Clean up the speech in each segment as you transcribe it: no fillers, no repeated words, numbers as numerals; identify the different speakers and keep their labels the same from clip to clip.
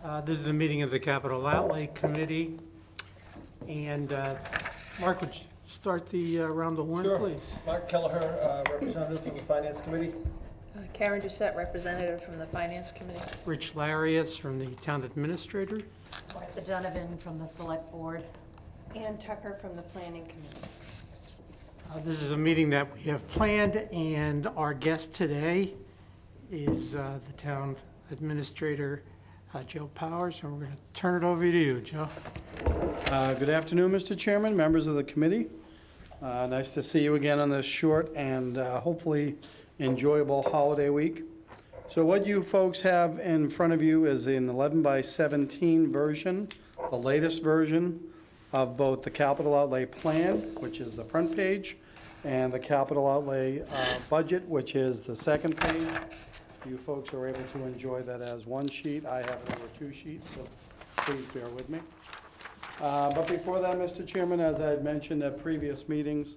Speaker 1: This is the meeting of the Capital Outlay Committee. And Mark, would you start the round of one,
Speaker 2: Sure.
Speaker 1: please?
Speaker 2: Mark Kelleher, representative from the Finance Committee.
Speaker 3: Karen Doucette, representative from the Finance Committee.
Speaker 1: Rich Larius from the Town Administrator.
Speaker 4: Martha Donovan from the Select Board.
Speaker 5: Ann Tucker from the Planning Committee.
Speaker 1: This is a meeting that we have planned, and our guest today is the Town Administrator, Joe Powers, and we're going to turn it over to you, Joe.
Speaker 6: Good afternoon, Mr. Chairman, members of the committee. Nice to see you again on this short and hopefully enjoyable holiday week. So what you folks have in front of you is an 11 by 17 version, the latest version of both the capital outlay plan, which is the front page, and the capital outlay budget, which is the second page. You folks are able to enjoy that as one sheet. I have it over two sheets, so please bear with me. But before that, Mr. Chairman, as I had mentioned at previous meetings,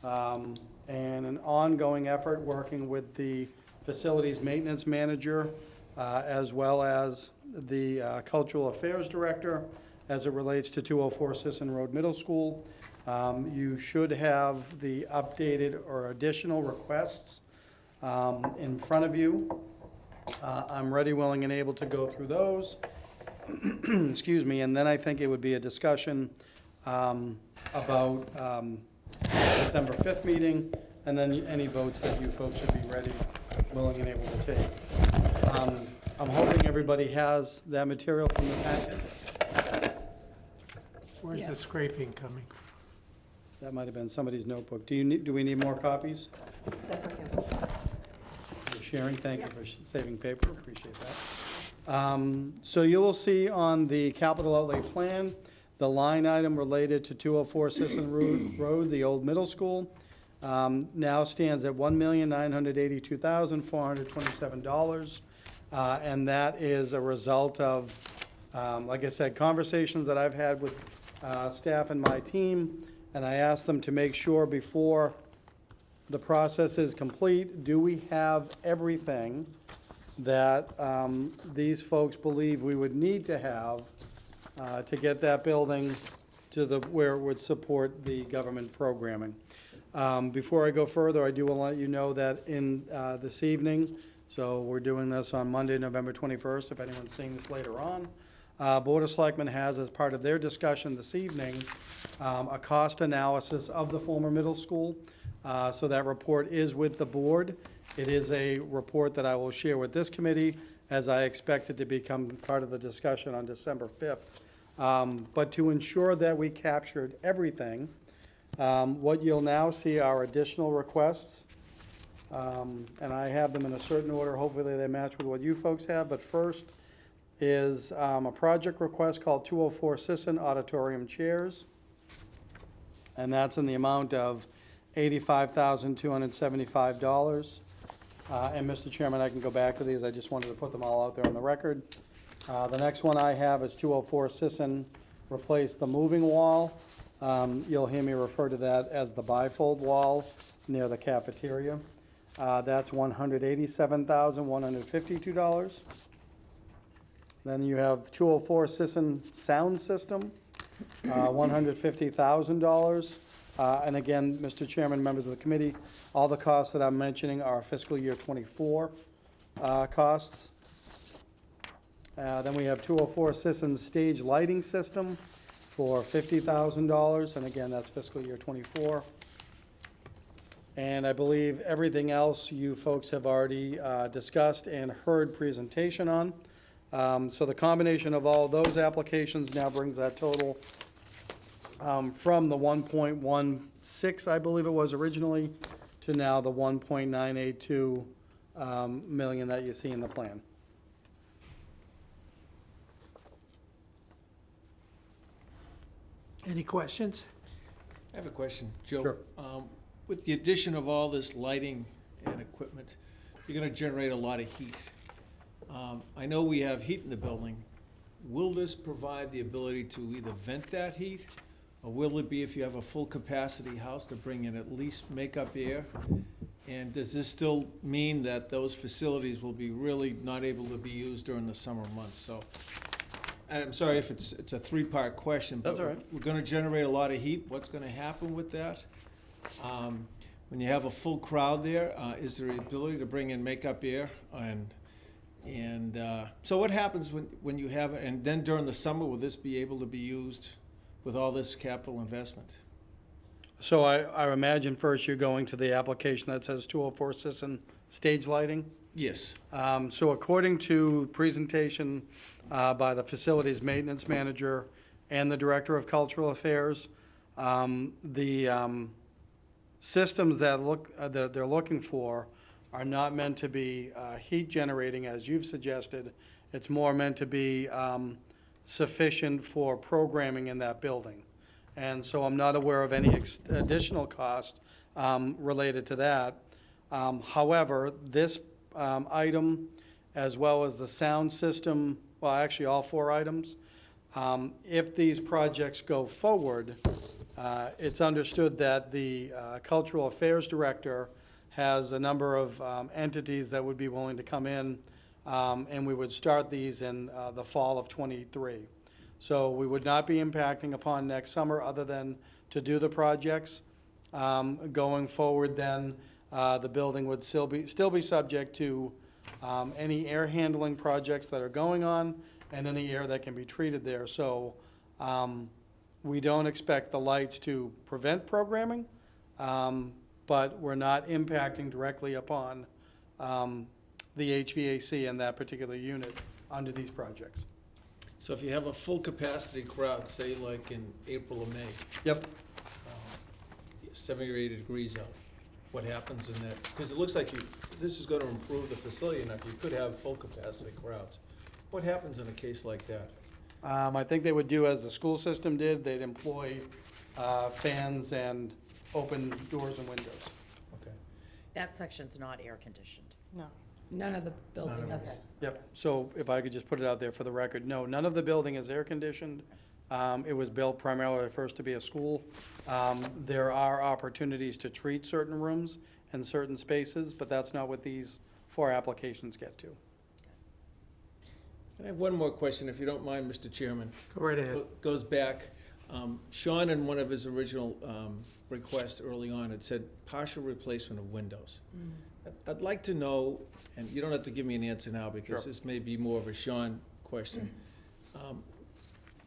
Speaker 6: and an ongoing effort working with the facilities maintenance manager, as well as the cultural affairs director, as it relates to 204 Sisson Road Middle School. You should have the updated or additional requests in front of you. I'm ready, willing, and able to go through those. Excuse me, and then I think it would be a discussion about December 5th meeting, and then any votes that you folks would be ready, willing, and able to take. I'm hoping everybody has that material from the packet.
Speaker 1: Where's the
Speaker 3: Yes.
Speaker 1: scraping coming from?
Speaker 6: That might have been somebody's notebook. Do we need more copies? You're sharing, thank you for saving paper, appreciate that. So you will see on the capital outlay plan, the line item related to 204 Sisson Road, the old middle school, now stands at $1,982,427. And that is a result of, like I said, conversations that I've had with staff and my team, and I asked them to make sure before the process is complete, do we have everything that these folks believe we would need to have to get that building to where it would support the government programming. Before I go further, I do want to let you know that in this evening, so we're doing this on Monday, November 21st, if anyone's seeing this later on, Board of Selectmen has, as part of their discussion this evening, a cost analysis of the former middle school. So that report is with the board. It is a report that I will share with this committee, as I expect it to become part of the discussion on December 5th. But to ensure that we captured everything, what you'll now see are additional requests. And I have them in a certain order. Hopefully they match with what you folks have. But first is a project request called 204 Sisson Auditorium Chairs. And that's in the amount of $85,275. And Mr. Chairman, I can go back to these. I just wanted to put them all out there on the record. The next one I have is 204 Sisson, replace the moving wall. You'll hear me refer to that as the bifold wall near the cafeteria. That's $187,152. Then you have 204 Sisson Sound System, $150,000. And again, Mr. Chairman, members of the committee, all the costs that I'm mentioning are fiscal year '24 costs. Then we have 204 Sisson Stage Lighting System for $50,000, and again, that's fiscal year '24. And I believe everything else you folks have already discussed and heard presentation on. So the combination of all those applications now brings that total from the 1.16, I believe it was originally, to now the 1.982 million that you see in the plan.
Speaker 1: Any questions?
Speaker 2: I have a question, Joe.
Speaker 6: Sure.
Speaker 2: With the addition of all this lighting and equipment, you're gonna generate a lot of heat. I know we have heat in the building. Will this provide the ability to either vent that heat, or will it be, if you have a full capacity house, to bring in at least makeup air? And does this still mean that those facilities will be really not able to be used during the summer months? So I'm sorry if it's a three-part question, but
Speaker 6: That's all right.
Speaker 2: we're gonna generate a lot of heat. What's gonna happen with that? When you have a full crowd there, is there the ability to bring in makeup air? So what happens when you have, and then during the summer, will this be able to be used with all this capital investment?
Speaker 6: So I imagine first you're going to the application that says 204 Sisson stage lighting.
Speaker 2: Yes.
Speaker 6: So according to presentation by the facilities maintenance manager and the director of cultural affairs, the systems that they're looking for are not meant to be heat generating as you've suggested. It's more meant to be sufficient for programming in that building. And so I'm not aware of any additional cost related to that. However, this item, as well as the sound system, well, actually all four items, if these projects go forward, it's understood that the Cultural Affairs Director has a number of entities that would be willing to come in, and we would start these in the fall of '23. So we would not be impacting upon next summer other than to do the projects. Going forward then, the building would still be subject to any air handling projects that are going on and any air that can be treated there. So we don't expect the lights to prevent programming, but we're not impacting directly upon the HVAC in that particular unit under these projects.
Speaker 2: So if you have a full capacity crowd, say like in April or May,
Speaker 6: Yep.
Speaker 2: 70 or 80 degrees out, what happens in that? Because it looks like this is gonna improve the facility enough, you could have full capacity crowds. What happens in a case like that?
Speaker 6: I think they would do as the school system did. They'd employ fans and open doors and windows.
Speaker 2: Okay.
Speaker 7: That section's not air conditioned.
Speaker 5: No.
Speaker 3: None of the building
Speaker 5: Okay.
Speaker 3: is.
Speaker 6: Yep, so if I could just put it out there for the record, no, none of the building is air-conditioned. It was built primarily first to be a school. There are opportunities to treat certain rooms and certain spaces, but that's not what these four applications get to.
Speaker 2: I have one more question, if you don't mind, Mr. Chairman.
Speaker 1: Go right ahead.
Speaker 2: Goes back, Sean, in one of his original requests early on, had said partial replacement of windows. I'd like to know, and you don't have to give me an answer now, because
Speaker 6: Sure.
Speaker 2: this may be more of a Sean question.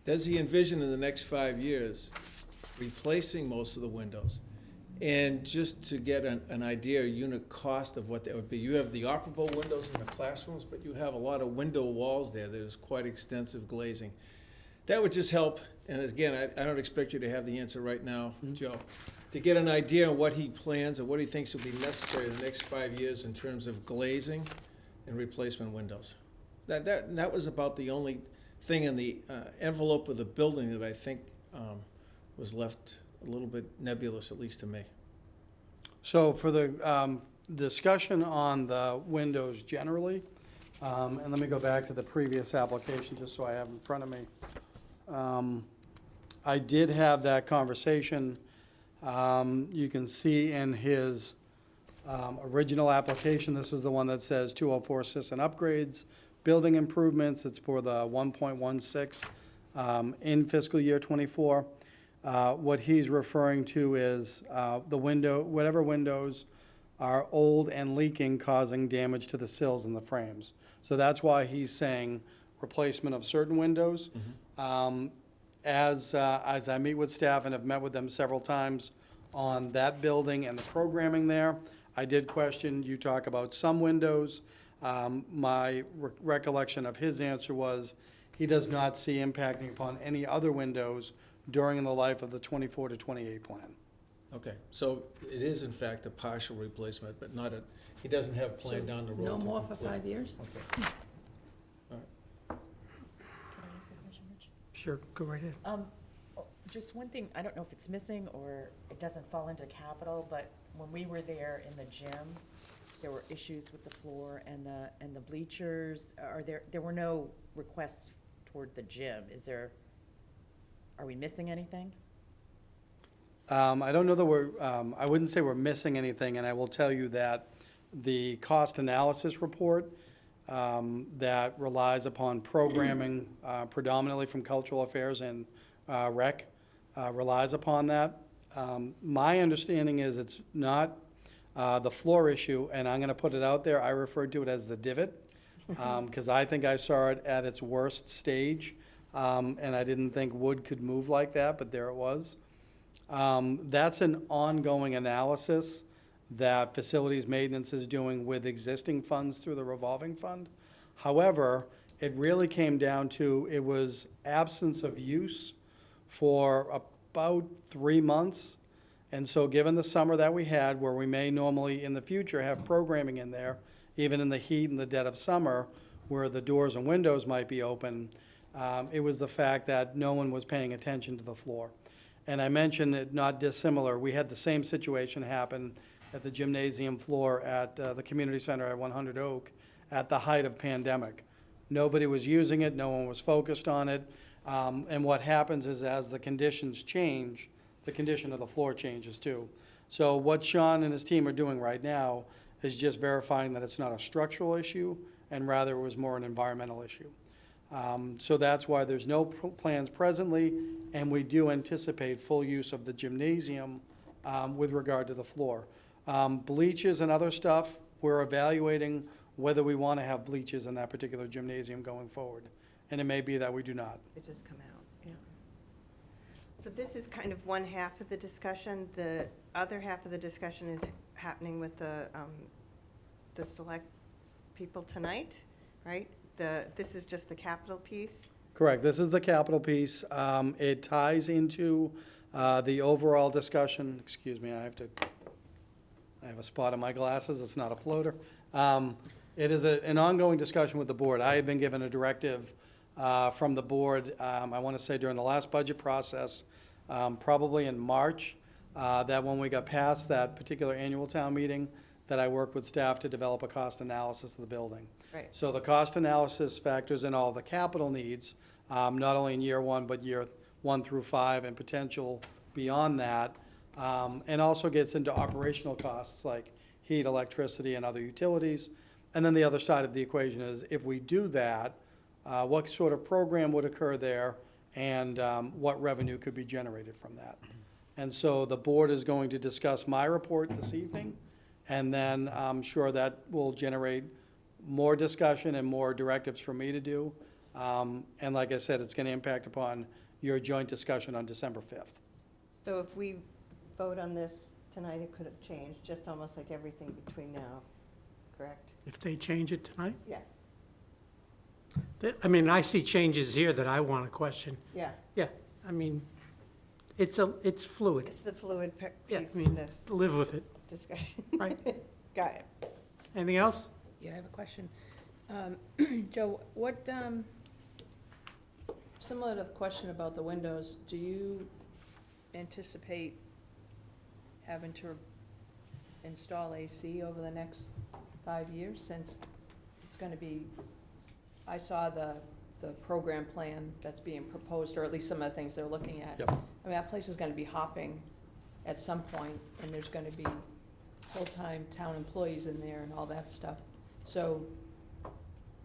Speaker 2: Does he envision in the next 5 years replacing most of the windows? And just to get an idea, a unit cost of what that would be, you have the operable windows in the classrooms, but you have a lot of window walls there. There's quite extensive glazing. That would just help, and again, I don't expect you to have the answer right now, Joe, to get an idea of what he plans or what he thinks will be necessary in the next 5 years in terms of glazing and replacement windows. That was about the only thing in the envelope of the building that I think was left a little bit nebulous, at least to me.
Speaker 6: So for the discussion on the windows generally, and let me go back to the previous application, just so I have it in front of me. I did have that conversation. You can see in his original application, this is the one that says 204 Sisson upgrades, building improvements. It's for the 1.16 in fiscal year '24. What he's referring to is whatever windows are old and leaking, causing damage to the sills and the frames. So that's why he's saying replacement of certain windows. As I meet with staff and have met with them several times on that building and the programming there, I did question, you talk about some windows. My recollection of his answer was he does not see impacting upon any other windows during the life of the 24 to 28 plan.
Speaker 2: Okay, so it is in fact a partial replacement, but not he doesn't have a plan down the road.
Speaker 3: No
Speaker 2: to
Speaker 3: more for
Speaker 2: complete.
Speaker 3: 5 years?
Speaker 2: Okay.
Speaker 7: Can I ask a question, Rich?
Speaker 1: Sure, go right ahead.
Speaker 7: Just one thing, I don't know if it's missing or it doesn't fall into capital, but when we were there in the gym, there were issues with the floor and the bleachers. There were no requests toward the gym. Are we missing anything?
Speaker 6: I don't know that I wouldn't say we're missing anything, and I will tell you that the cost analysis report that relies upon programming predominantly from cultural affairs and rec, relies upon that. My understanding is it's not the floor issue, and I'm going to put it out there, I referred to it as the divot, because I think I saw it at its worst stage, and I didn't think wood could move like that, but there it was. That's an ongoing analysis that facilities maintenance is doing with existing funds through the revolving fund. However, it really came down to, it was absence of use for about 3 months. And so given the summer that we had, where we may normally in the future have programming in there, even in the heat and the dead of summer, where the doors and windows might be open, it was the fact that no one was paying attention to the floor. And I mentioned it not dissimilar. We had the same situation happen at the gymnasium floor at the community center at 100 Oak at the height of pandemic. Nobody was using it, no one was focused on it. And what happens is as the conditions change, the condition of the floor changes too. So what Sean and his team are doing right now is just verifying that it's not a structural issue and rather it was more an environmental issue. So that's why there's no plans presently, and we do anticipate full use of the gymnasium with regard to the floor. Bleachers and other stuff, we're evaluating whether we want to have bleachers in that particular gymnasium going forward. And it may be that we do not.
Speaker 5: It just come out, yeah. So this is kind of one half of the discussion. The other half of the discussion is happening with the select people tonight, right? This is just the capital piece?
Speaker 6: Correct. This is the capital piece. It ties into the overall discussion. Excuse me, I have a spot on my glasses. It's not a floater. It is an ongoing discussion with the board. I had been given a directive from the board, I want to say during the last budget process, probably in March, that when we got past that particular annual town meeting, that I worked with staff to develop a cost analysis of the building.
Speaker 5: Right.
Speaker 6: So the cost analysis factors in all the capital needs, not only in year one, but year 1 through 5 and potential beyond that, and also gets into operational costs like heat, electricity, and other utilities. And then the other side of the equation is if we do that, what sort of program would occur there and what revenue could be generated from that. And so the board is going to discuss my report this evening, and then I'm sure that will generate more discussion and more directives for me to do. And like I said, it's going to impact upon your joint discussion on December 5th.
Speaker 5: So if we vote on this tonight, it could have changed, just almost like everything between now, correct?
Speaker 1: If they change it tonight?
Speaker 5: Yeah,
Speaker 1: I mean, I see changes here that I want to question.
Speaker 5: yeah.
Speaker 1: Yeah, I mean, it's fluid.
Speaker 5: It's the fluid
Speaker 1: Yeah,
Speaker 5: piece
Speaker 1: I
Speaker 5: of
Speaker 1: mean,
Speaker 5: this
Speaker 1: live with it,
Speaker 5: discussion.
Speaker 1: right?
Speaker 5: Got it.
Speaker 1: Anything else?
Speaker 3: Yeah, I have a question. Joe, what, similar to the question about the windows, do you anticipate having to install AC over the next 5 years, since it's gonna be, I saw the program plan that's being proposed, or at least some of the things they're looking at.
Speaker 6: Yep.
Speaker 3: I mean, that place is gonna be hopping at some point, and there's gonna be full-time town employees in there and all that stuff. So,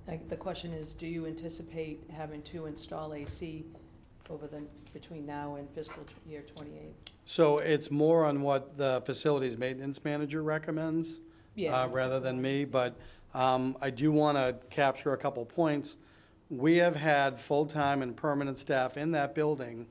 Speaker 3: like, the question is, do you anticipate having to install AC between now and fiscal year '28?
Speaker 6: So it's more on what the facilities maintenance manager recommends,
Speaker 3: Yeah.
Speaker 6: rather than me, but I do want to capture a couple points. We have had full-time and permanent staff in that building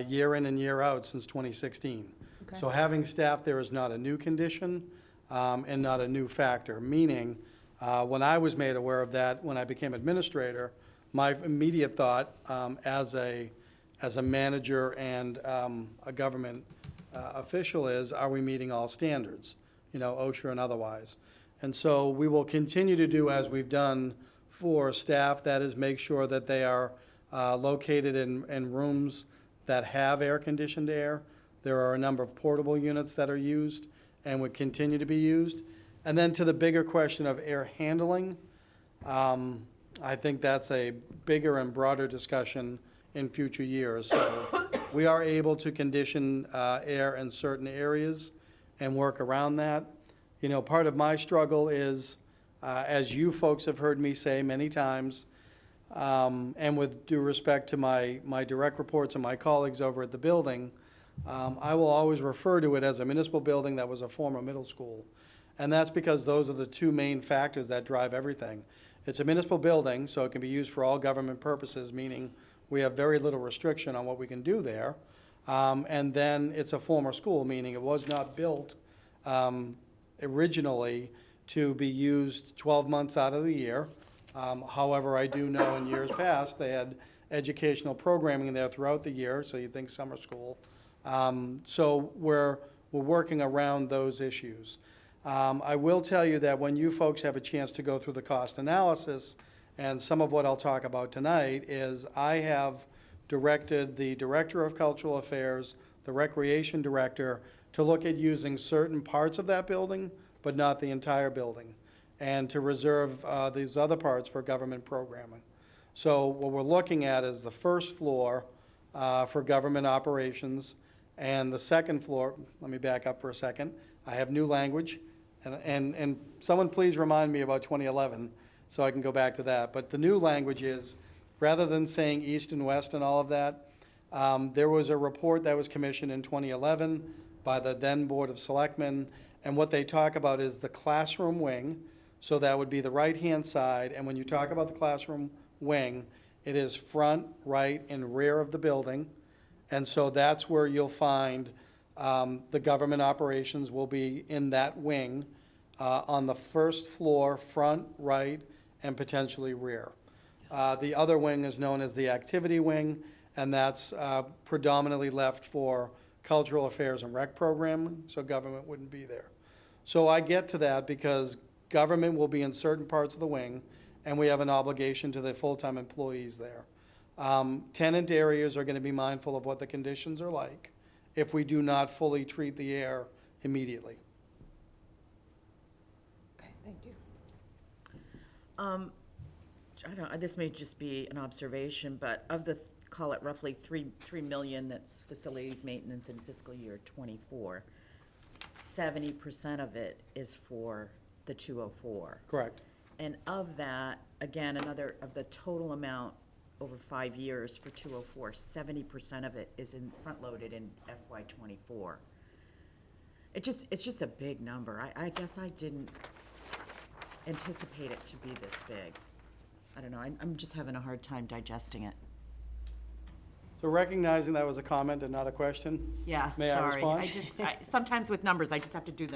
Speaker 6: year in and year out since 2016.
Speaker 3: Okay.
Speaker 6: So having staff there is not a new condition and not a new factor, meaning when I was made aware of that, when I became administrator, my immediate thought as a manager and a government official is, are we meeting all standards, OSHA and otherwise? And so we will continue to do as we've done for staff, that is make sure that they are located in rooms that have air-conditioned air. There are a number of portable units that are used and would continue to be used. And then to the bigger question of air handling, I think that's a bigger and broader discussion in future years. So we are able to condition air in certain areas and work around that. Part of my struggle is As you folks have heard me say many times, and with due respect to my direct reports and my colleagues over at the building, I will always refer to it as a municipal building that was a former middle school. And that's because those are the two main factors that drive everything. It's a municipal building, so it can be used for all government purposes, meaning we have very little restriction on what we can do there. And then it's a former school, meaning it was not built originally to be used 12 months out of the year. However, I do know in years past, they had educational programming there throughout the year, so you'd think summer school. So we're working around those issues. I will tell you that when you folks have a chance to go through the cost analysis, and some of what I'll talk about tonight is I have directed the Director of Cultural Affairs, the Recreation Director, to look at using certain parts of that building, but not the entire building, and to reserve these other parts for government programming. So what we're looking at is the first floor for government operations, and the second floor, let me back up for a second. I have new language, and someone please remind me about 2011, so I can go back to that. But the new language is, rather than saying east and west and all of that, there was a report that was commissioned in 2011 by the then Board of Selectmen, and what they talk about is the classroom wing, so that would be the right-hand side, and when you talk about the classroom wing, it is front, right, and rear of the building, and so that's where you'll find the government operations will be in that wing on the first floor, front, right, and potentially rear. The other wing is known as the activity wing, and that's predominantly left for cultural affairs and rec programming, so government wouldn't be there. So I get to that because government will be in certain parts of the wing, and we have an obligation to the full-time employees there. Tenant areas are going to be mindful of what the conditions are like if we do not fully treat the air immediately.
Speaker 3: Okay, thank you.
Speaker 7: I don't, this may just be an observation, but of the, call it roughly 3 million that's facilities maintenance in fiscal year '24, 70% of it is for the 204.
Speaker 6: Correct.
Speaker 7: And of that, again, another, of the total amount over 5 years for 204, 70% of it is front-loaded in FY '24. It's just a big number. I guess I didn't anticipate it to be this big. I don't know, I'm just having a hard time digesting it.
Speaker 6: So recognizing that was a comment and not a question,
Speaker 7: Yeah,
Speaker 6: May I
Speaker 7: sorry.
Speaker 6: respond?
Speaker 7: Sometimes with numbers, I just have to do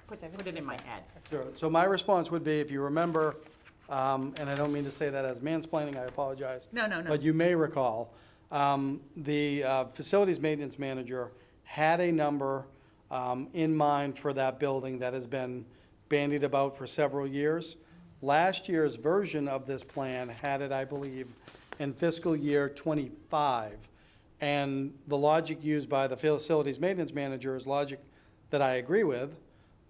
Speaker 7: put it in my head.
Speaker 6: sure. So my response would be, if you remember, and I don't mean to say that as mansplaining, I apologize.
Speaker 7: No.
Speaker 6: But you may recall, the facilities maintenance manager had a number in mind for that building that has been bandied about for several years. Last year's version of this plan had it, I believe, in fiscal year '25. And the logic used by the facilities maintenance manager is logic that I agree with.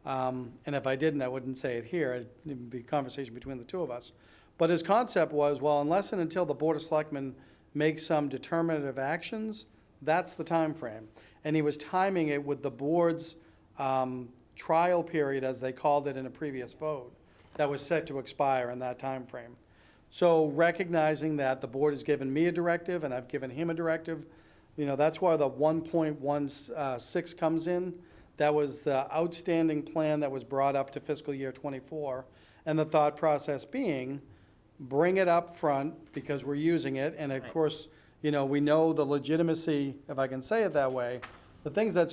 Speaker 6: And if I didn't, I wouldn't say it here. It'd be a conversation between the two of us. But his concept was, well, unless and until the Board of Selectmen makes some determinative actions, that's the time frame. And he was timing it with the board's trial period, as they called it in a previous vote, that was set to expire in that time frame. So recognizing that the board has given me a directive and I've given him a directive, that's why the 1.16 comes in. That was the outstanding plan that was brought up to fiscal year '24. And the thought process being, bring it up front because we're using it. And of course, we know the legitimacy, if I can say it that way. The things that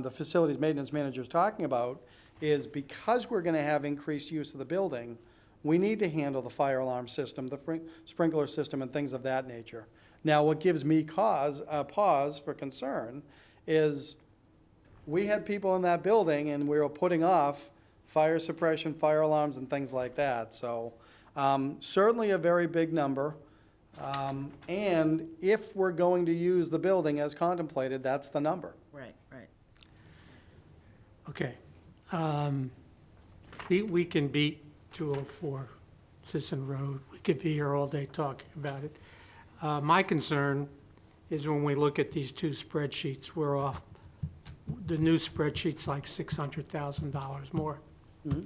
Speaker 6: the facilities maintenance manager is talking about is because we're going to have increased use of the building, we need to handle the fire alarm system, the sprinkler system, and things of that nature. Now, what gives me pause for concern is we had people in that building and we were putting off fire suppression, fire alarms, and things like that. So certainly a very big number. And if we're going to use the building as contemplated, that's the number.
Speaker 7: Right.
Speaker 1: Okay. We can beat 204 Sisson Road. We could be here all day talking about it. My concern is when we look at these two spreadsheets, we're off. The new spreadsheet's like $600,000 more.
Speaker 6: Mhm.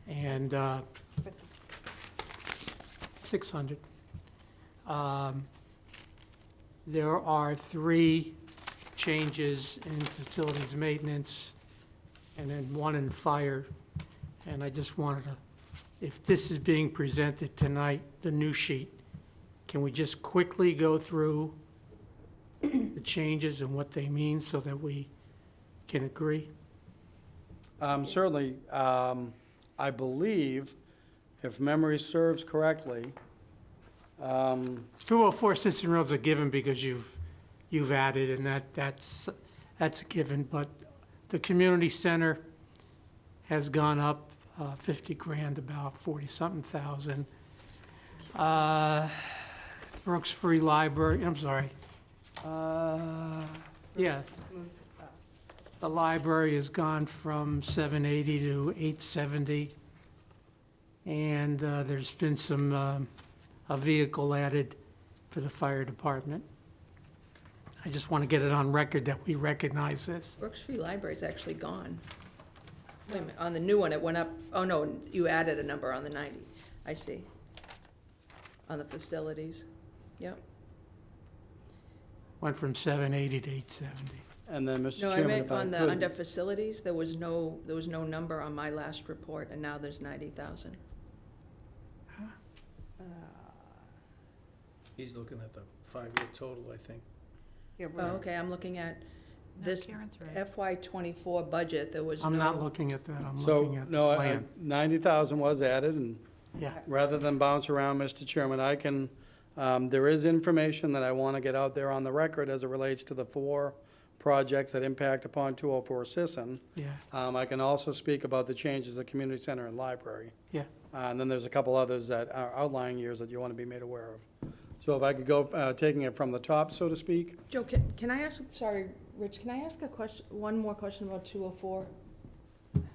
Speaker 1: And 600. There are 3 changes in facilities maintenance and then 1 in fire. And I just wanted to, if this is being presented tonight, the new sheet, can we just quickly go through the changes and what they mean so that we can agree?
Speaker 6: Certainly, I believe, if memory serves correctly,
Speaker 1: 204 Cistern Road's a given because you've added, and that's a given, but the community center has gone up 50 grand, about 40-something thousand. Brooks Free Library, I'm sorry. Yeah, the library has gone from 780 to 870. And there's been some, a vehicle added for the fire department. I just want to get it on record that we recognize this.
Speaker 3: Brooks Free Library's actually gone. Wait a minute, on the new one, it went up, oh no, you added a number on the 90. I see. On the facilities, yep.
Speaker 1: Went from 780 to 870.
Speaker 6: and then, Mr.
Speaker 3: No, I
Speaker 6: Chairman,
Speaker 3: meant
Speaker 6: if I
Speaker 3: on the,
Speaker 6: could.
Speaker 3: under facilities, there was no number on my last report, and now there's 90,000.
Speaker 2: He's looking at the 5-year total, I think.
Speaker 5: Yeah,
Speaker 3: Oh, okay, I'm looking at
Speaker 4: No,
Speaker 3: this
Speaker 4: Karen's right.
Speaker 3: FY '24 budget, there was no.
Speaker 1: I'm not looking at that, I'm
Speaker 6: So,
Speaker 1: looking at
Speaker 6: no,
Speaker 1: the plan.
Speaker 6: 90,000 was added, and
Speaker 1: Yeah,
Speaker 6: rather than bounce around, Mr. Chairman, I can, there is information that I want to get out there on the record as it relates to the 4 projects that impact upon 204 Sisson.
Speaker 1: yeah,
Speaker 6: I can also speak about the changes at community center and library.
Speaker 1: yeah.
Speaker 6: And then there's a couple others that are outlying years that you want to be made aware of. So if I could go, taking it from the top, so to speak.
Speaker 3: Joe, can I ask, sorry, Rich, can I ask a question, one more question about 204?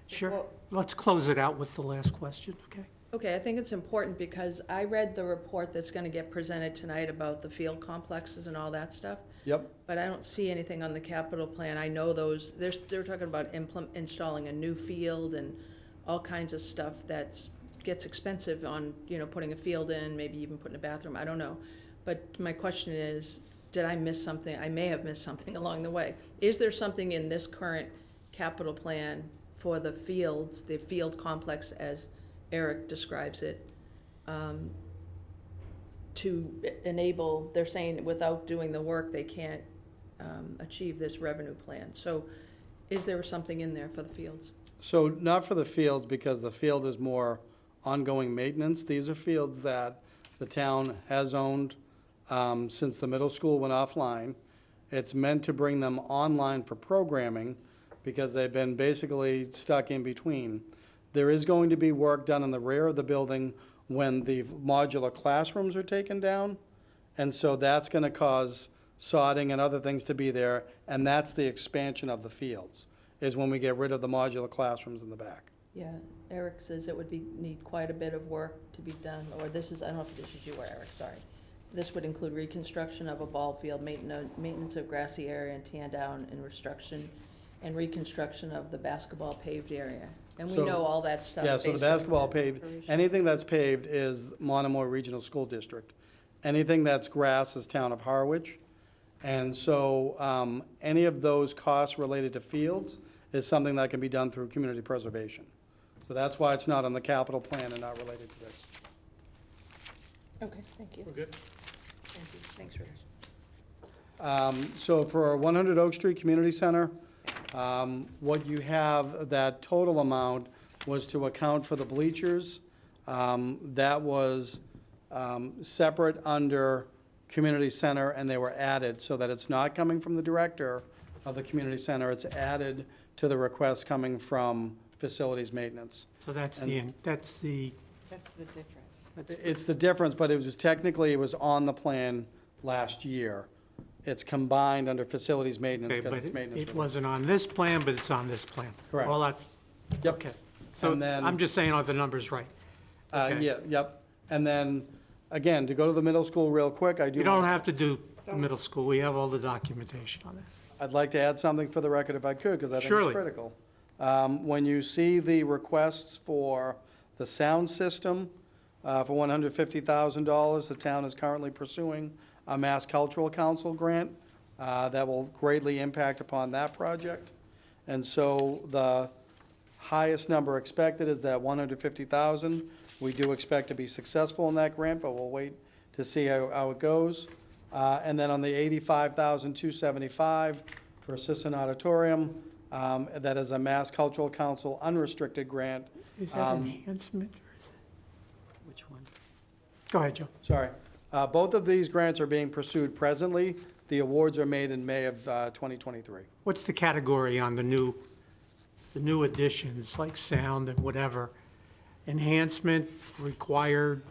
Speaker 1: Sure.
Speaker 3: Well-
Speaker 1: Let's close it out with the last question, okay?
Speaker 3: Okay, I think it's important because I read the report that's gonna get presented tonight about the field complexes and all that stuff,
Speaker 6: Yep,
Speaker 3: but I don't see anything on the capital plan. I know those, they're talking about installing a new field and all kinds of stuff gets expensive on, putting a field in, maybe even putting a bathroom, I don't know. But my question is, did I miss something? I may have missed something along the way. Is there something in this current capital plan for the fields, the field complex as Eric describes it, to enable, they're saying without doing the work, they can't achieve this revenue plan. So is there something in there for the fields?
Speaker 6: so not for the fields, because the field is more ongoing maintenance. These are fields that the town has owned since the middle school went offline. It's meant to bring them online for programming, because they've been basically stuck in between. There is going to be work done in the rear of the building when the modular classrooms are taken down. And so that's going to cause sodding and other things to be there. And that's the expansion of the fields, is when we get rid of the modular classrooms in the back.
Speaker 3: Yeah, Eric says it would need quite a bit of work to be done, or this is, I don't know if this is you or Eric, sorry. This would include reconstruction of a ball field, maintenance of grassy area and tan down and reconstruction of the basketball paved area. And we
Speaker 6: So-
Speaker 3: know all that stuff.
Speaker 6: Yeah, so the
Speaker 3: based on
Speaker 6: basketball paved, anything that's paved is Monomoy Regional School District. Anything that's grass is Town of Harwich. And so, any of those costs related to fields is something that can be done through community preservation. So that's why it's not on the capital plan and not related to this.
Speaker 3: Okay, thank you.
Speaker 2: We're good?
Speaker 3: Thank you. Thanks, Rich.
Speaker 6: So for our 100 Oak Street Community Center, what you have, that total amount was to account for the bleachers. That was separate under community center, and they were added so that it's not coming from the director of the community center. It's added to the request coming from facilities maintenance.
Speaker 1: So that's
Speaker 6: And-
Speaker 5: That's the difference.
Speaker 6: It's the difference, but it was technically, it was on the plan last year. It's combined under facilities maintenance
Speaker 1: okay,
Speaker 6: because
Speaker 1: but
Speaker 6: it's maintenance.
Speaker 1: it wasn't on this plan, but it's on this plan.
Speaker 6: Correct.
Speaker 1: All that,
Speaker 6: Yep.
Speaker 1: okay. So
Speaker 6: And then-
Speaker 1: I'm just saying all the numbers right. Okay.
Speaker 6: Yeah, yep. And then, again, to go to the middle school real quick, I do.
Speaker 1: You don't
Speaker 6: want-
Speaker 1: have to do the middle school, we have all the documentation on it.
Speaker 6: I'd like to add something for the record if I could, because I think
Speaker 1: Surely.
Speaker 6: it's critical. When you see the requests for the sound system, for $150,000. The town is currently pursuing a Mass Cultural Council grant that will greatly impact upon that project. And so the highest number expected is that 150,000. We do expect to be successful in that grant, but we'll wait to see how it goes. And then on the 85,275 for Sisson Auditorium, that is a Mass Cultural Council unrestricted grant.
Speaker 1: Is that enhancement?
Speaker 7: Which one?
Speaker 1: Go ahead, Joe.
Speaker 6: Sorry. Both of these grants are being pursued presently. The awards are made in May of 2023.
Speaker 1: What's the category on the new additions, like sound and whatever? Enhancement, required,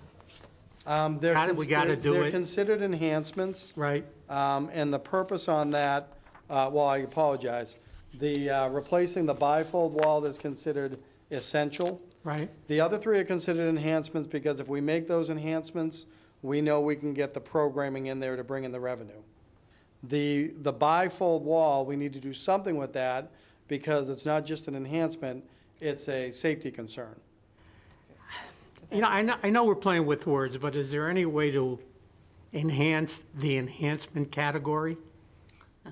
Speaker 1: How do we gotta do
Speaker 6: They're
Speaker 1: it?
Speaker 6: considered enhancements,
Speaker 1: right?
Speaker 6: and the purpose on that, well, I apologize. The replacing the bifold wall is considered essential.
Speaker 1: Right?
Speaker 6: The other three are considered enhancements because if we make those enhancements, we know we can get the programming in there to bring in the revenue. The bifold wall, we need to do something with that because it's not just an enhancement, it's a safety concern.
Speaker 1: You know, I know we're playing with words, but is there any way to enhance the enhancement category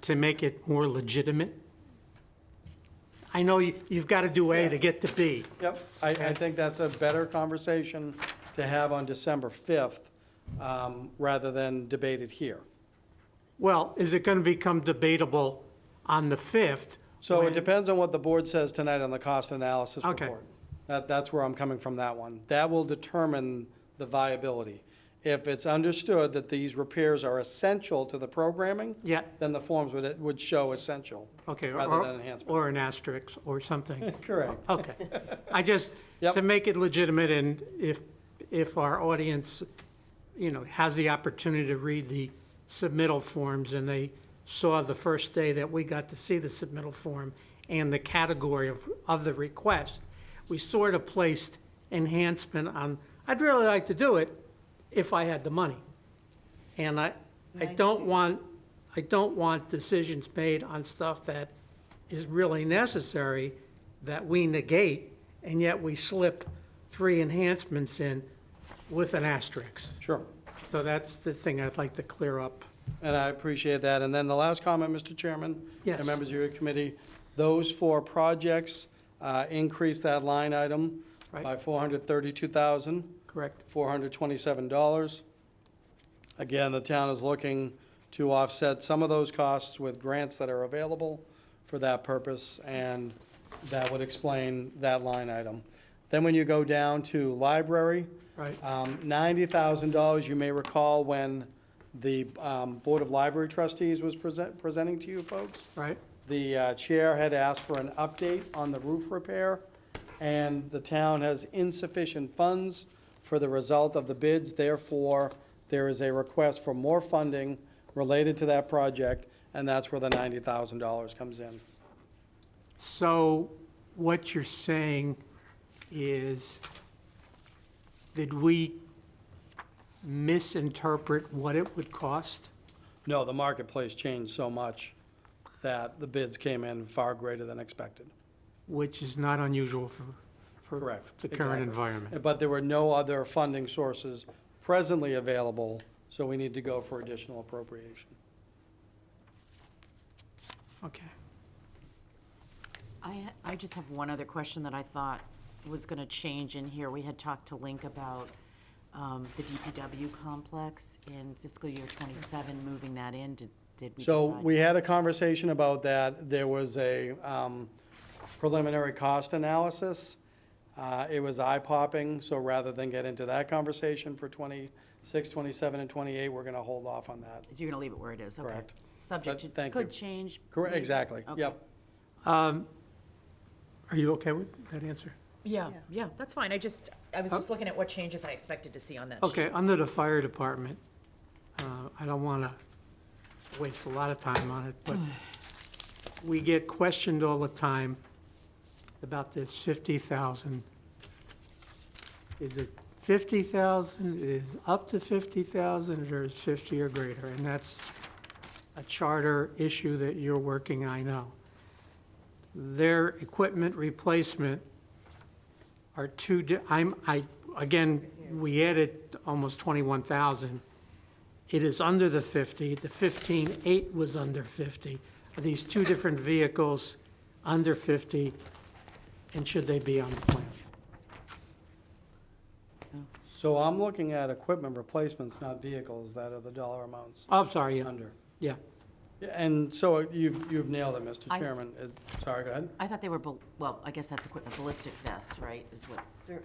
Speaker 1: to make it more legitimate? I know you've got to do A to get to B.
Speaker 6: Yep, I think that's a better conversation to have on December 5th, rather than debate it here.
Speaker 1: Well, is it going to become debatable on the 5th?
Speaker 6: So it
Speaker 1: when-
Speaker 6: depends on what the board says tonight on the cost analysis
Speaker 1: Okay.
Speaker 6: report. That's where I'm coming from that one. That will determine the viability. If it's understood that these repairs are essential to the programming,
Speaker 1: Yeah,
Speaker 6: then the forms would show essential.
Speaker 1: okay,
Speaker 6: Rather than enhancement.
Speaker 1: or an asterisk or something.
Speaker 6: Correct.
Speaker 1: Okay. I just,
Speaker 6: Yep.
Speaker 1: to make it legitimate, and if our audience, you know, has the opportunity to read the submittal forms, and they saw the first day that we got to see the submittal form and the category of the request, we sort of placed enhancement on, I'd really like to do it if I had the money. And I don't want decisions made on stuff that is really necessary that we negate, and yet we slip 3 enhancements in with an asterisk.
Speaker 6: Sure.
Speaker 1: So that's the thing I'd like to clear up.
Speaker 6: And I appreciate that. And then the last comment, Mr. Chairman.
Speaker 1: Yes.
Speaker 6: And members of your committee, those 4 projects increase that line item
Speaker 1: Right.
Speaker 6: by $432,427.
Speaker 1: Correct?
Speaker 6: Again, the town is looking to offset some of those costs with grants that are available for that purpose, and that would explain that line item. Then when you go down to library,
Speaker 1: Right?
Speaker 6: $90,000, you may recall when the Board of Library Trustees was presenting to you folks.
Speaker 1: Right?
Speaker 6: The chair had asked for an update on the roof repair, and the town has insufficient funds for the result of the bids. Therefore, there is a request for more funding related to that project, and that's where the $90,000 comes in.
Speaker 1: So what you're saying is, did we misinterpret what it would cost?
Speaker 6: No, the marketplace changed so much that the bids came in far greater than expected.
Speaker 1: Which is not unusual for
Speaker 6: Correct.
Speaker 1: the current
Speaker 6: exactly.
Speaker 1: environment.
Speaker 6: But there were no other funding sources presently available, so we need to go for additional appropriation.
Speaker 1: Okay.
Speaker 4: I just have one other question that I thought was gonna change in here. We had talked to Link about the DPW complex in fiscal year '27, moving that in. Did we
Speaker 6: So
Speaker 4: decide?
Speaker 6: we had a conversation about that. There was a preliminary cost analysis. It was eye-popping, so rather than get into that conversation for 26, 27, and 28, we're going to hold off on that.
Speaker 4: You're gonna leave it where it is, okay.
Speaker 6: Correct.
Speaker 4: Subject
Speaker 6: But
Speaker 4: to,
Speaker 6: thank
Speaker 4: could
Speaker 6: you.
Speaker 4: change.
Speaker 6: Correct,
Speaker 4: maybe?
Speaker 6: exactly,
Speaker 4: Okay.
Speaker 6: yep.
Speaker 1: Are you okay with that answer?
Speaker 7: Yeah, that's fine. I was just looking at what changes I expected to see on that sheet.
Speaker 1: Okay, under the fire department, I don't want to waste a lot of time on it, but we get questioned all the time about this 50,000. Is it 50,000, is up to 50,000, or is 50 or greater? And that's a charter issue that you're working, I know. Their equipment replacement are I again, we added almost 21,000. It is under the 50. The 15,800 was under 50. Are these two different vehicles under 50, and should they be on the plan?
Speaker 6: So I'm looking at equipment replacements, not vehicles, that are the dollar amounts
Speaker 1: Oh, I'm sorry, yeah,
Speaker 6: under.
Speaker 1: yeah.
Speaker 6: Yeah, and so you've nailed it, Mr.
Speaker 4: I-
Speaker 6: Chairman. Sorry, go ahead.
Speaker 4: I thought they were, well, I guess that's equipment, ballistic vest, right, is what?
Speaker 5: They're-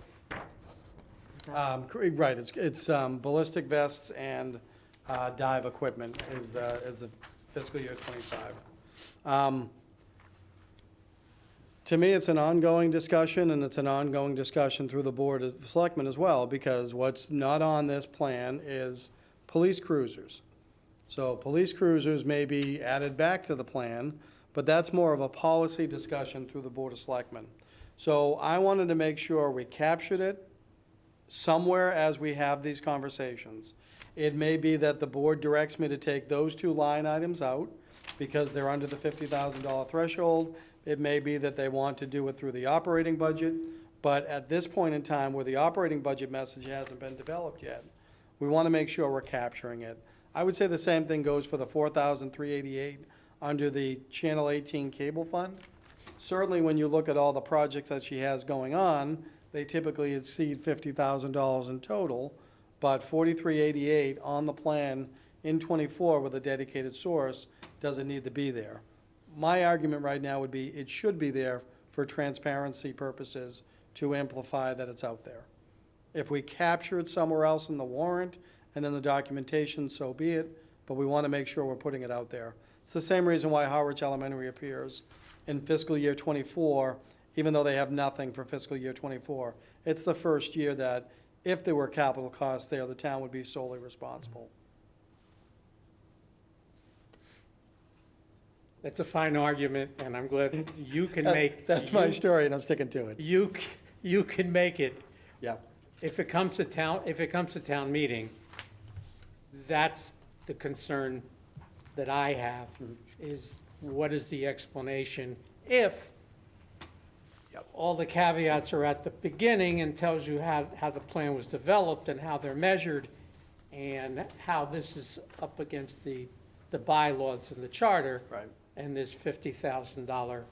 Speaker 4: is that-
Speaker 6: Right, it's ballistic vests and dive equipment is the fiscal year '25. To me, it's an ongoing discussion, and it's an ongoing discussion through the Board of Selectmen as well, because what's not on this plan is police cruisers. So police cruisers may be added back to the plan, but that's more of a policy discussion through the Board of Selectmen. So I wanted to make sure we captured it somewhere as we have these conversations. It may be that the board directs me to take those two line items out because they're under the $50,000 threshold. It may be that they want to do it through the operating budget, but at this point in time where the operating budget message hasn't been developed yet, we want to make sure we're capturing it. I would say the same thing goes for the $4,388 under the Channel 18 Cable Fund. Certainly, when you look at all the projects that she has going on, they typically exceed $50,000 in total, but $4,388 on the plan in '24 with a dedicated source doesn't need to be there. My argument right now would be it should be there for transparency purposes to amplify that it's out there. If we capture it somewhere else in the warrant and in the documentation, so be it, but we want to make sure we're putting it out there. It's the same reason why Harwich Elementary appears in fiscal year '24, even though they have nothing for fiscal year '24. It's the first year that if there were capital costs there, the town would be solely responsible.
Speaker 1: That's a fine argument, and I'm glad you can make.
Speaker 6: That's my story, and I'm sticking to it.
Speaker 1: You can make it.
Speaker 6: Yeah.
Speaker 1: If it comes to town meeting, that's the concern that I have, is what is the explanation if all the caveats are at the beginning and tells you how the plan was developed and how they're measured and how this is up against the bylaws and the charter.
Speaker 6: Right.
Speaker 1: And this $50,000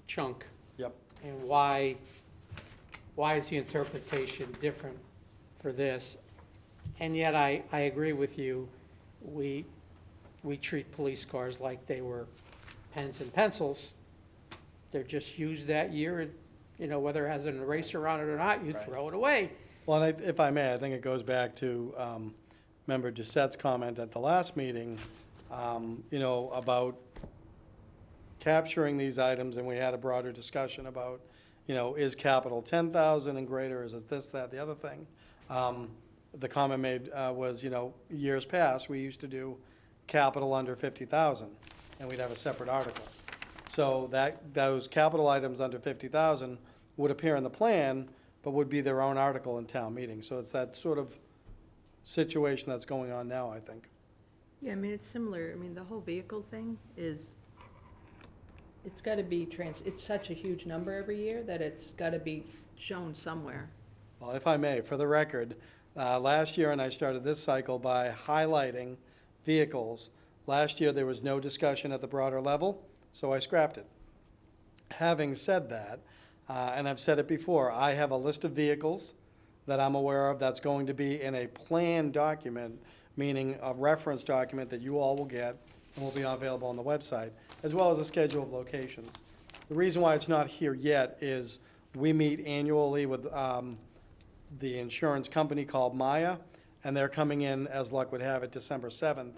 Speaker 1: chunk.
Speaker 6: Yep.
Speaker 1: And why is the interpretation different for this? And yet, I agree with you, we treat police cars like they were pens and pencils. They're just used that year, and, whether it has an eraser on it or not, you
Speaker 6: Right.
Speaker 1: throw it away.
Speaker 6: Well, and if I may, I think it goes back to Member Doucette's comment at the last meeting, about capturing these items, and we had a broader discussion about, is capital 10,000 and greater, is it this, that, the other thing? The comment made was, years past, we used to do capital under 50,000, and we'd have a separate article. So those capital items under 50,000 would appear in the plan, but would be their own article in town meeting. So it's that sort of situation that's going on now, I think.
Speaker 3: Yeah, I mean, it's similar, the whole vehicle thing is, it's gotta be it's such a huge number every year that it's gotta be shown somewhere.
Speaker 6: Well, if I may, for the record, last year, and I started this cycle by highlighting vehicles. Last year, there was no discussion at the broader level, so I scrapped it. Having said that, and I've said it before, I have a list of vehicles that I'm aware of that's going to be in a plan document, meaning a reference document that you all will get and will be available on the website, as well as a schedule of locations. The reason why it's not here yet is we meet annually with the insurance company called Maya, and they're coming in, as luck would have it, December 7th.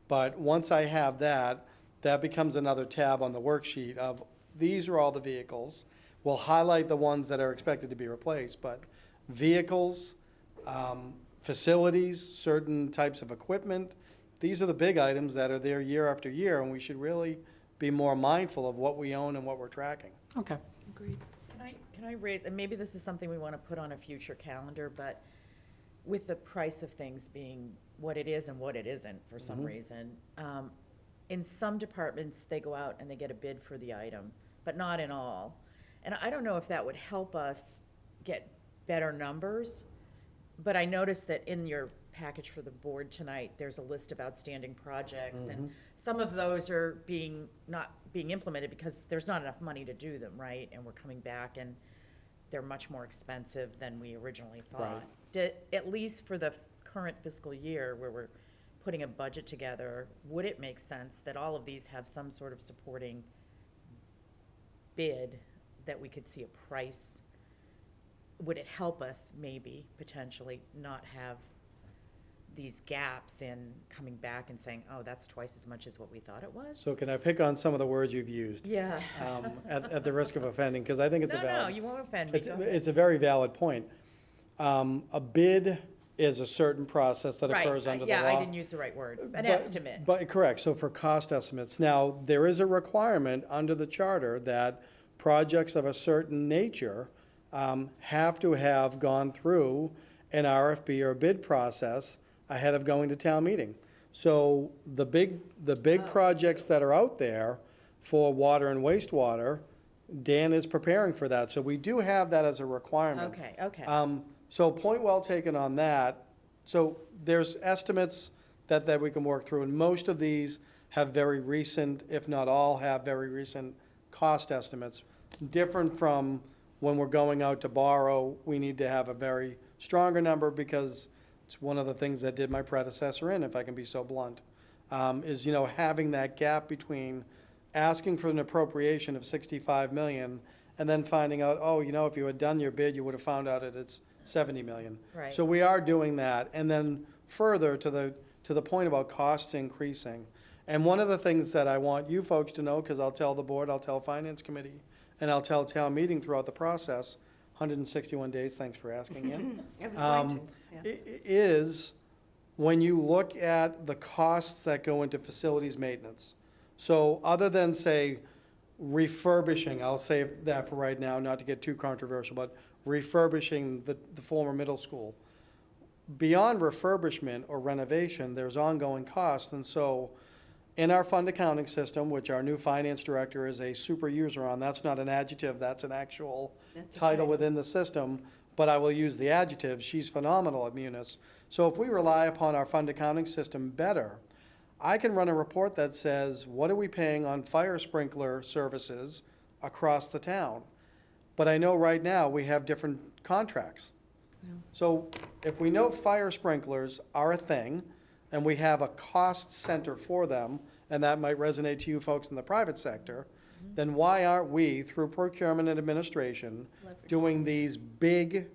Speaker 6: But once I have that, that becomes another tab on the worksheet of, these are all the vehicles. We'll highlight the ones that are expected to be replaced, but vehicles, facilities, certain types of equipment, these are the big items that are there year after year, and we should really be more mindful of what we own and what we're tracking.
Speaker 1: Okay.
Speaker 3: Agreed.
Speaker 7: Can I raise, and maybe this is something we want to put on a future calendar, but with the price of things being what it is and what it isn't for some reason, in some departments, they go out and they get a bid for the item, but not in all. And I don't know if that would help us get better numbers But I noticed that in your package for the board tonight, there's a list of outstanding projects, and some of those are not being implemented because there's not enough money to do them, right? And we're coming back and they're much more expensive than we originally thought. At least for the current fiscal year, where we're putting a budget together, would it make sense that all of these have some sort of supporting bid that we could see a price? Would it help us maybe potentially not have these gaps in coming back and saying, oh, that's twice as much as what we thought it was?
Speaker 6: So can I pick on some of the words you've used?
Speaker 7: Yeah.
Speaker 6: At the risk of offending, because I think it's a
Speaker 7: No,
Speaker 6: valid.
Speaker 7: you won't offend me. Go ahead.
Speaker 6: It's a very valid point. A bid is a certain process that
Speaker 7: Right,
Speaker 6: occurs under the law.
Speaker 7: yeah, I didn't use the right word, an
Speaker 6: But-
Speaker 7: estimate.
Speaker 6: But, correct, so for cost estimates. Now, there is a requirement under the charter that projects of a certain nature have to have gone through an RFP or bid process ahead of going to town meeting. So the big projects that are out there for water and wastewater, Dan is preparing for that. So we do have that as a requirement.
Speaker 7: Okay.
Speaker 6: So point well taken on that. So there's estimates that we can work through, and most of these have very recent, if not all, have very recent cost estimates. Different from when we're going out to borrow, we need to have a very stronger number, because it's one of the things that did my predecessor in, if I can be so blunt, is, having that gap between asking for an appropriation of 65 million and then finding out, if you had done your bid, you would have found out that it's 70 million.
Speaker 7: Right.
Speaker 6: So we are doing that. And then further to the point about costs increasing. And one of the things that I want you folks to know, because I'll tell the board, I'll tell Finance Committee, and I'll tell town meeting throughout the process, 161 days, thanks for asking Ian.
Speaker 5: I was going to, yeah.
Speaker 6: Is when you look at the costs that go into facilities maintenance. So other than, say, refurbishing, I'll save that for right now, not to get too controversial, but refurbishing the former middle school. Beyond refurbishment or renovation, there's ongoing costs. And so in our fund accounting system, which our new finance director is a super user on, that's not an adjective, that's an actual
Speaker 5: That's
Speaker 6: title
Speaker 5: right.
Speaker 6: within the system, but I will use the adjective. She's phenomenal at Munis. So if we rely upon our fund accounting system better, I can run a report that says, what are we paying on fire sprinkler services across the town? But I know right now we have different contracts. So if we know fire sprinklers are a thing, and we have a cost center for them, and that might resonate to you folks in the private sector, then why aren't we, through procurement and administration, doing these big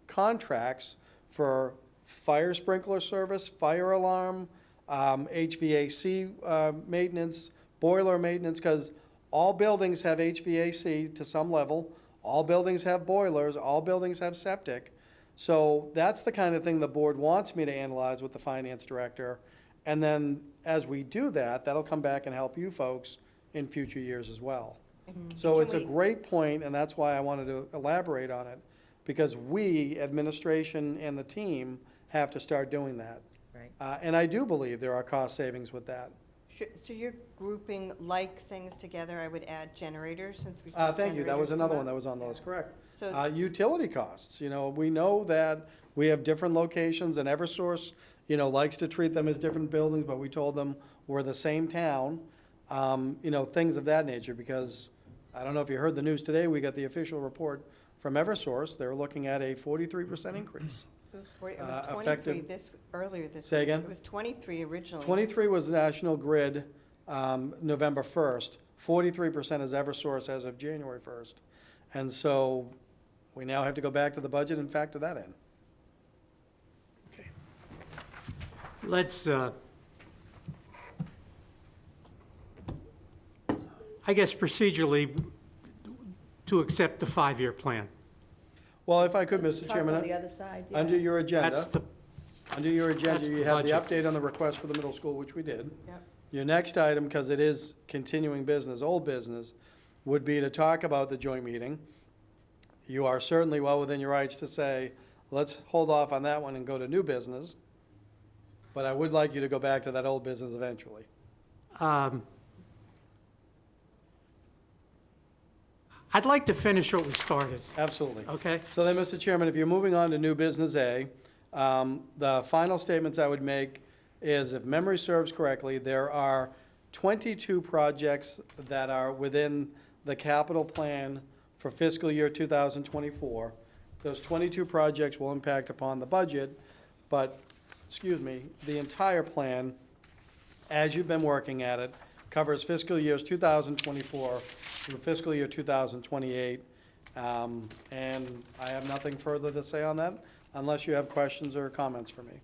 Speaker 6: contracts for fire sprinkler service, fire alarm, HVAC maintenance, boiler maintenance, because all buildings have HVAC to some level, all buildings have boilers, all buildings have septic. So that's the kind of thing the board wants me to analyze with the finance director. And then as we do that, that'll come back and help you folks in future years as well. So it's a great point, and that's why I wanted to elaborate on it, because we, administration and the team, have to start doing that.
Speaker 7: Right.
Speaker 6: And I do believe there are cost savings with that.
Speaker 5: So you're grouping like things together, I would add generators, since we saw
Speaker 6: Thank you, that was
Speaker 5: generators
Speaker 6: another
Speaker 5: come
Speaker 6: one that
Speaker 5: up.
Speaker 6: was on the list, correct.
Speaker 5: So-
Speaker 6: Utility costs, we know that we have different locations, and Eversource, likes to treat them as different buildings, but we told them we're the same town, things of that nature, because, I don't know if you heard the news today, we got the official report from Eversource, they're looking at a 43% increase.
Speaker 5: It was 23
Speaker 6: effective-
Speaker 5: earlier this week.
Speaker 6: Say again?
Speaker 5: It was 23 originally.
Speaker 6: 23 was National Grid, November 1st, 43% is Eversource as of January 1st. And so we now have to go back to the budget and factor that in.
Speaker 1: Let's, I guess procedurally, to accept the 5-year plan.
Speaker 6: Well, if I could,
Speaker 3: Let's
Speaker 6: Mr.
Speaker 3: talk about the
Speaker 6: Chairman,
Speaker 3: other side,
Speaker 6: under
Speaker 3: yeah.
Speaker 6: your
Speaker 1: That's
Speaker 6: agenda,
Speaker 1: the, that's
Speaker 6: you
Speaker 1: the
Speaker 6: have the
Speaker 1: budget.
Speaker 6: update on the request for the middle school, which we did.
Speaker 5: Yep.
Speaker 6: Your next item, because it is continuing business, old business, would be to talk about the joint meeting. You are certainly well within your rights to say, let's hold off on that one and go to new business. But I would like you to go back to that old business eventually.
Speaker 1: I'd like to finish what we started,
Speaker 6: Absolutely.
Speaker 1: okay?
Speaker 6: So then, Mr. Chairman, if you're moving on to new business A, The final statements I would make is, if memory serves correctly, there are 22 projects that are within the capital plan for fiscal year 2024. Those 22 projects will impact upon the budget, but, the entire plan, as you've been working at it, covers fiscal years 2024 through fiscal year 2028. And I have nothing further to say on that, unless you have questions or comments for me.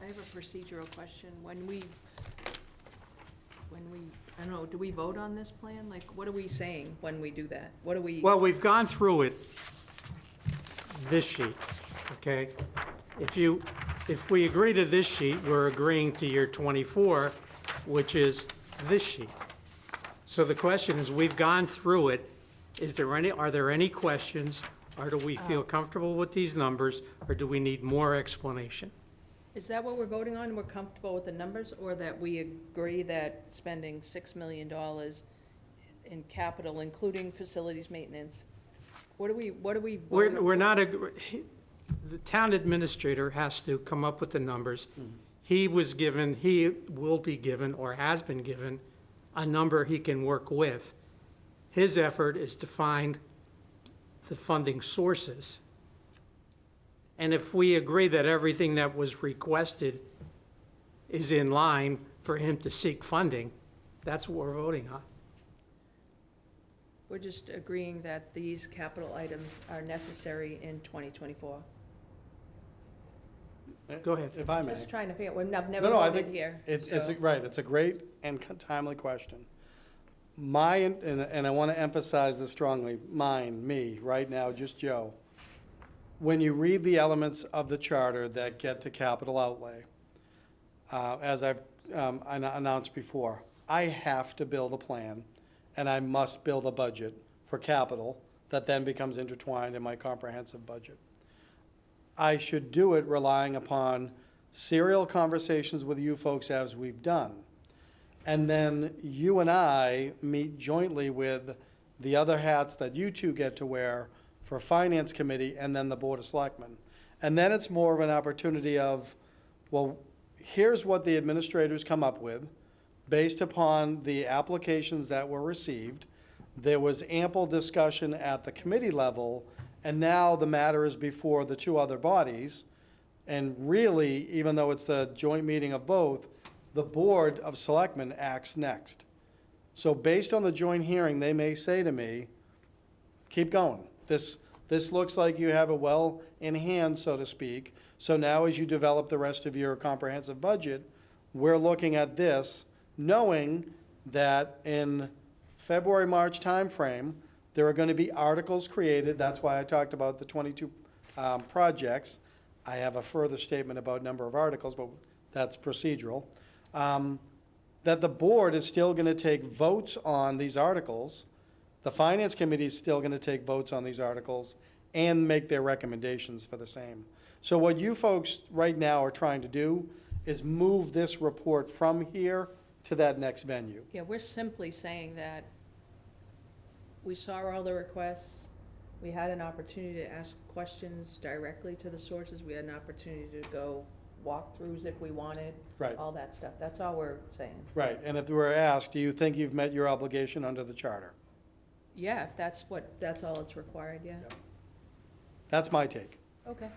Speaker 3: I have a procedural question. When we, I don't know, do we vote on this plan? Like, what are we saying when we do that? What do we?
Speaker 1: Well, we've gone through it, this sheet, okay? If we agree to this sheet, we're agreeing to year 24, which is this sheet. So the question is, we've gone through it. Are there any questions, or do we feel comfortable with these numbers, or do we need more explanation?
Speaker 3: Is that what we're voting on? We're comfortable with the numbers, or that we agree that spending $6 million in capital, including facilities maintenance? What do we vote on?
Speaker 1: We're not, the town administrator has to come up with the numbers. He will be given, or has been given, a number he can work with. His effort is to find the funding sources. And if we agree that everything that was requested is in line for him to seek funding, that's what we're voting on.
Speaker 3: We're just agreeing that these capital items are necessary in 2024.
Speaker 1: Go ahead.
Speaker 6: If I may.
Speaker 3: Just trying to figure, I've never
Speaker 6: No, I
Speaker 3: voted
Speaker 6: think
Speaker 3: here.
Speaker 6: it's
Speaker 3: so-
Speaker 6: right, it's a great and timely question. And I want to emphasize this strongly, me, right now, just Joe. When you read the elements of the charter that get to capital outlay, as I've announced before, I have to build a plan, and I must build a budget for capital that then becomes intertwined in my comprehensive budget. I should do it relying upon serial conversations with you folks as we've done. And then you and I meet jointly with the other hats that you two get to wear for Finance Committee and then the Board of Selectmen. And then it's more of an opportunity of, well, here's what the administrators come up with based upon the applications that were received. There was ample discussion at the committee level, and now the matter is before the two other bodies. And really, even though it's the joint meeting of both, the Board of Selectmen acts next. So based on the joint hearing, they may say to me, keep going. This looks like you have it well in hand, so to speak. So now as you develop the rest of your comprehensive budget, we're looking at this, knowing that in February, March timeframe, there are going to be articles created. That's why I talked about the 22 projects. I have a further statement about number of articles, but that's procedural. That the board is still going to take votes on these articles. The Finance Committee is still going to take votes on these articles and make their recommendations for the same. So what you folks right now are trying to do is move this report from here to that next venue.
Speaker 3: Yeah, we're simply saying that we saw all the requests, we had an opportunity to ask questions directly to the sources, we had an opportunity to go walkthroughs if we wanted.
Speaker 6: Right.
Speaker 3: All that stuff, that's all we're saying.
Speaker 6: Right, and if we're asked, do you think you've met your obligation under the charter?
Speaker 3: Yeah, if that's all that's required, yeah.
Speaker 6: Yep. That's my take.
Speaker 3: Okay.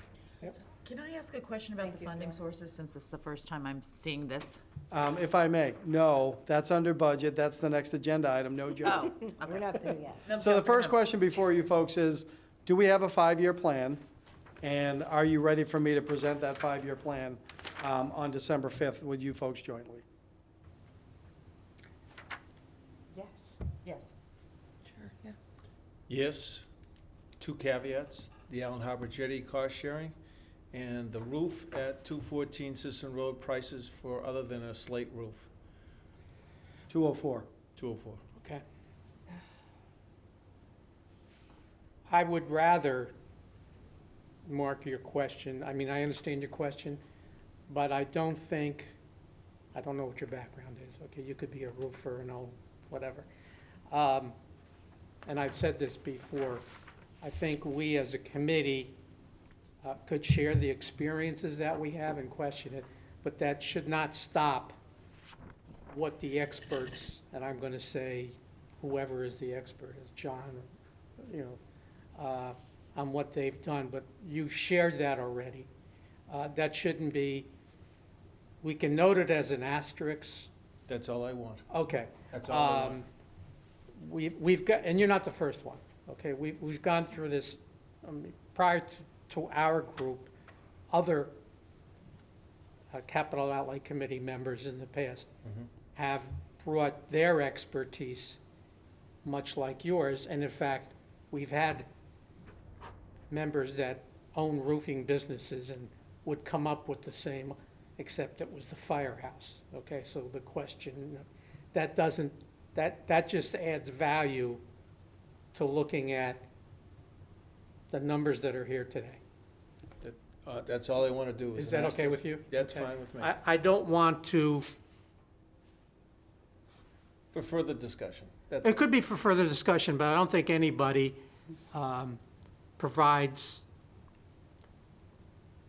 Speaker 7: Can I ask a question about
Speaker 3: Thank
Speaker 7: the
Speaker 3: you,
Speaker 7: funding
Speaker 3: Phil.
Speaker 7: sources, since it's the first time I'm seeing this?
Speaker 6: If I may, no, that's under budget, that's the next agenda item, no joke.
Speaker 5: We're not there yet.
Speaker 6: So the first question before you folks is, do we have a 5-year plan? And are you ready for me to present that 5-year plan on December 5th with you folks jointly?
Speaker 5: Yes.
Speaker 7: Yes.
Speaker 3: Sure, yeah.
Speaker 2: Yes, 2 caveats, the Allen Harbor Jetty cost sharing, and the roof at 214 Sisson Road, prices for other than a slate roof,
Speaker 6: 204.
Speaker 2: 204.
Speaker 1: Okay. I would rather, Mark, your question, I mean, I understand your question, but I don't know what your background is, okay? You could be a roofer and all, whatever. And I've said this before, I think we as a committee could share the experiences that we have and question it, but that should not stop what the experts, and I'm going to say whoever is the expert, is John, you know, on what they've done, but you shared that already. That shouldn't be, we can note it as an asterisk.
Speaker 2: That's all I want.
Speaker 1: Okay.
Speaker 2: That's all I want.
Speaker 1: We've got, and you're not the first one, okay? We've gone through this, prior to our group, other capital outlay committee members in the past have brought their expertise, much like yours, and in fact, we've had members that own roofing businesses and would come up with the same, except it was the firehouse, okay? So the question, that doesn't, that just adds value to looking at the numbers that are here today.
Speaker 2: That's all I want to do.
Speaker 1: Is
Speaker 2: an
Speaker 1: that okay
Speaker 2: asterisk.
Speaker 1: with you?
Speaker 2: That's
Speaker 1: Okay.
Speaker 2: fine with me.
Speaker 1: I don't want to,
Speaker 2: For further discussion. That's
Speaker 1: it could be for further discussion, but I don't think anybody provides,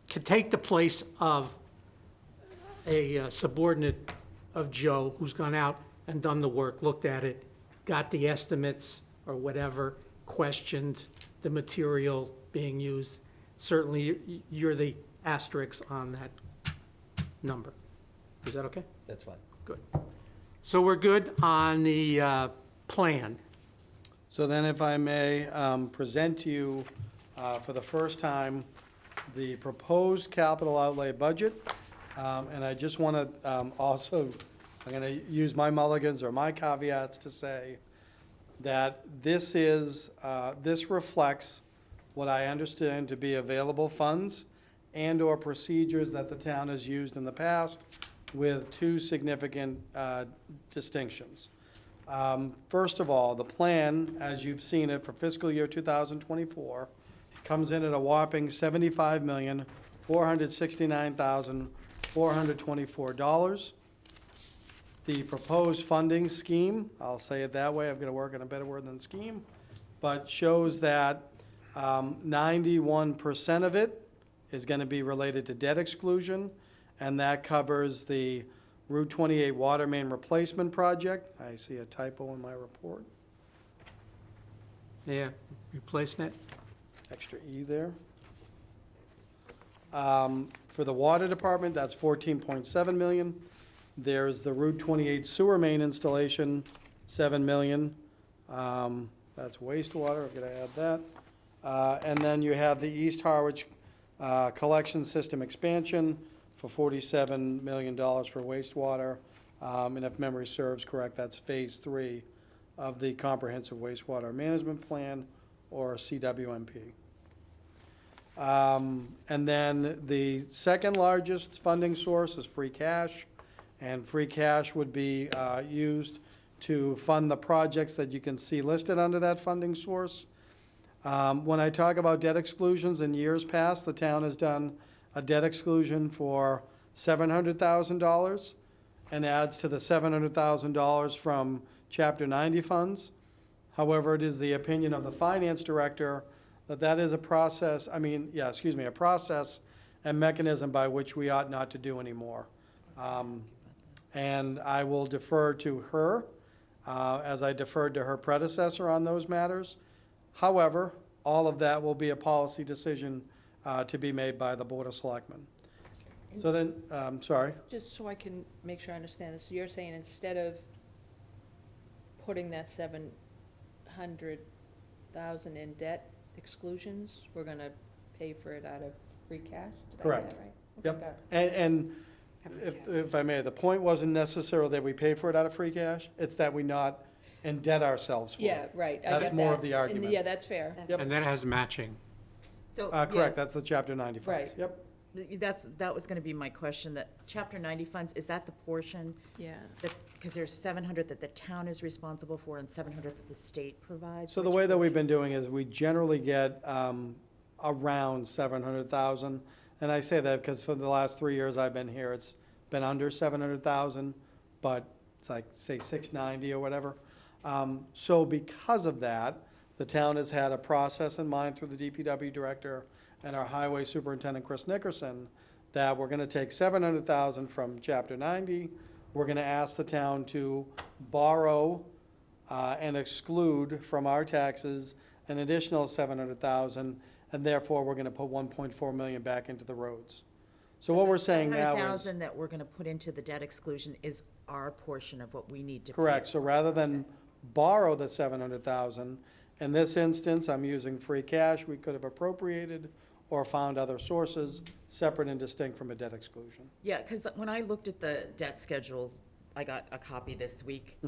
Speaker 1: can take the place of a subordinate of Joe who's gone out and done the work, looked at it, got the estimates or whatever, questioned the material being used. Certainly, you're the asterisk on that number. Is that okay?
Speaker 2: That's fine.
Speaker 1: Good. So we're good on the plan.
Speaker 6: So then if I may present to you for the first time the proposed capital outlay budget. And I just want to also, I'm going to use my mulligans or my caveats to say that this is, this reflects what I understand to be available funds and/or procedures that the town has used in the past with two significant distinctions. First of all, the plan, as you've seen it for fiscal year 2024, comes in at a whopping $75,469,424. The proposed funding scheme, I'll say it that way, I've got to work on a better word than scheme, but shows that 91% of it is going to be related to debt exclusion, and that covers the Route 28 water main replacement project. I see a typo in my report,
Speaker 1: Yeah, replacing it?
Speaker 6: extra E there. For the water department, that's 14.7 million. There's the Route 28 sewer main installation, 7 million. That's wastewater, I've got to add that. And then you have the East Harwich collection system expansion for $47 million for wastewater. And if memory serves correct, that's phase 3 of the Comprehensive Wastewater Management Plan, or CWMP. And then the second largest funding source is free cash. And free cash would be used to fund the projects that you can see listed under that funding source. When I talk about debt exclusions, in years past, the town has done a debt exclusion for $700,000 and adds to the $700,000 from Chapter 90 funds. However, it is the opinion of the finance director that that is a process, a process and mechanism by which we ought not to do anymore. And I will defer to her, as I deferred to her predecessor on those matters. However, all of that will be a policy decision to be made by the Board of Selectmen. So then, sorry,
Speaker 3: Just so I can make sure I understand this, so you're saying instead of putting that 700,000 in debt exclusions, we're gonna pay for it out of free cash? Did I get
Speaker 6: Correct.
Speaker 3: that right? Okay,
Speaker 6: Yep.
Speaker 3: got it.
Speaker 6: And if I may, the point wasn't necessarily that we pay for it out of free cash, it's that we not indebt ourselves for it.
Speaker 3: Yeah, right, I
Speaker 6: That's
Speaker 3: get
Speaker 6: more
Speaker 3: that.
Speaker 6: of the
Speaker 3: And
Speaker 6: argument.
Speaker 3: yeah, that's fair.
Speaker 6: Yep.
Speaker 1: And that has matching.
Speaker 7: So,
Speaker 6: Correct, that's the Chapter 90 funds.
Speaker 3: Right.
Speaker 6: Yep.
Speaker 7: that was gonna be my question, that Chapter 90 funds, is that the portion
Speaker 3: Yeah.
Speaker 7: that, because there's 700 that the town is responsible for and 700 that the state provides?
Speaker 6: So the
Speaker 7: Which
Speaker 6: way that we've
Speaker 7: portion?
Speaker 6: been doing is we generally get around 700,000. And I say that because for the last 3 years I've been here, it's been under 700,000, but it's like, say, 690 or whatever. So because of that, the town has had a process in mind through the DPW director and our highway superintendent, Chris Nickerson, that we're gonna take $700,000 from Chapter 90. We're gonna ask the town to borrow and exclude from our taxes an additional $700,000, and therefore, we're gonna put $1.4 million back into the roads. So what we're saying now is.
Speaker 7: $100,000 that we're gonna put into the debt exclusion is our portion of what we need to pay.
Speaker 6: Correct, so rather than borrow the $700,000, in this instance, I'm using free cash we could have appropriated or found other sources, separate and distinct from a debt exclusion.
Speaker 7: Yeah, because when I looked at the debt schedule, I got a copy this week.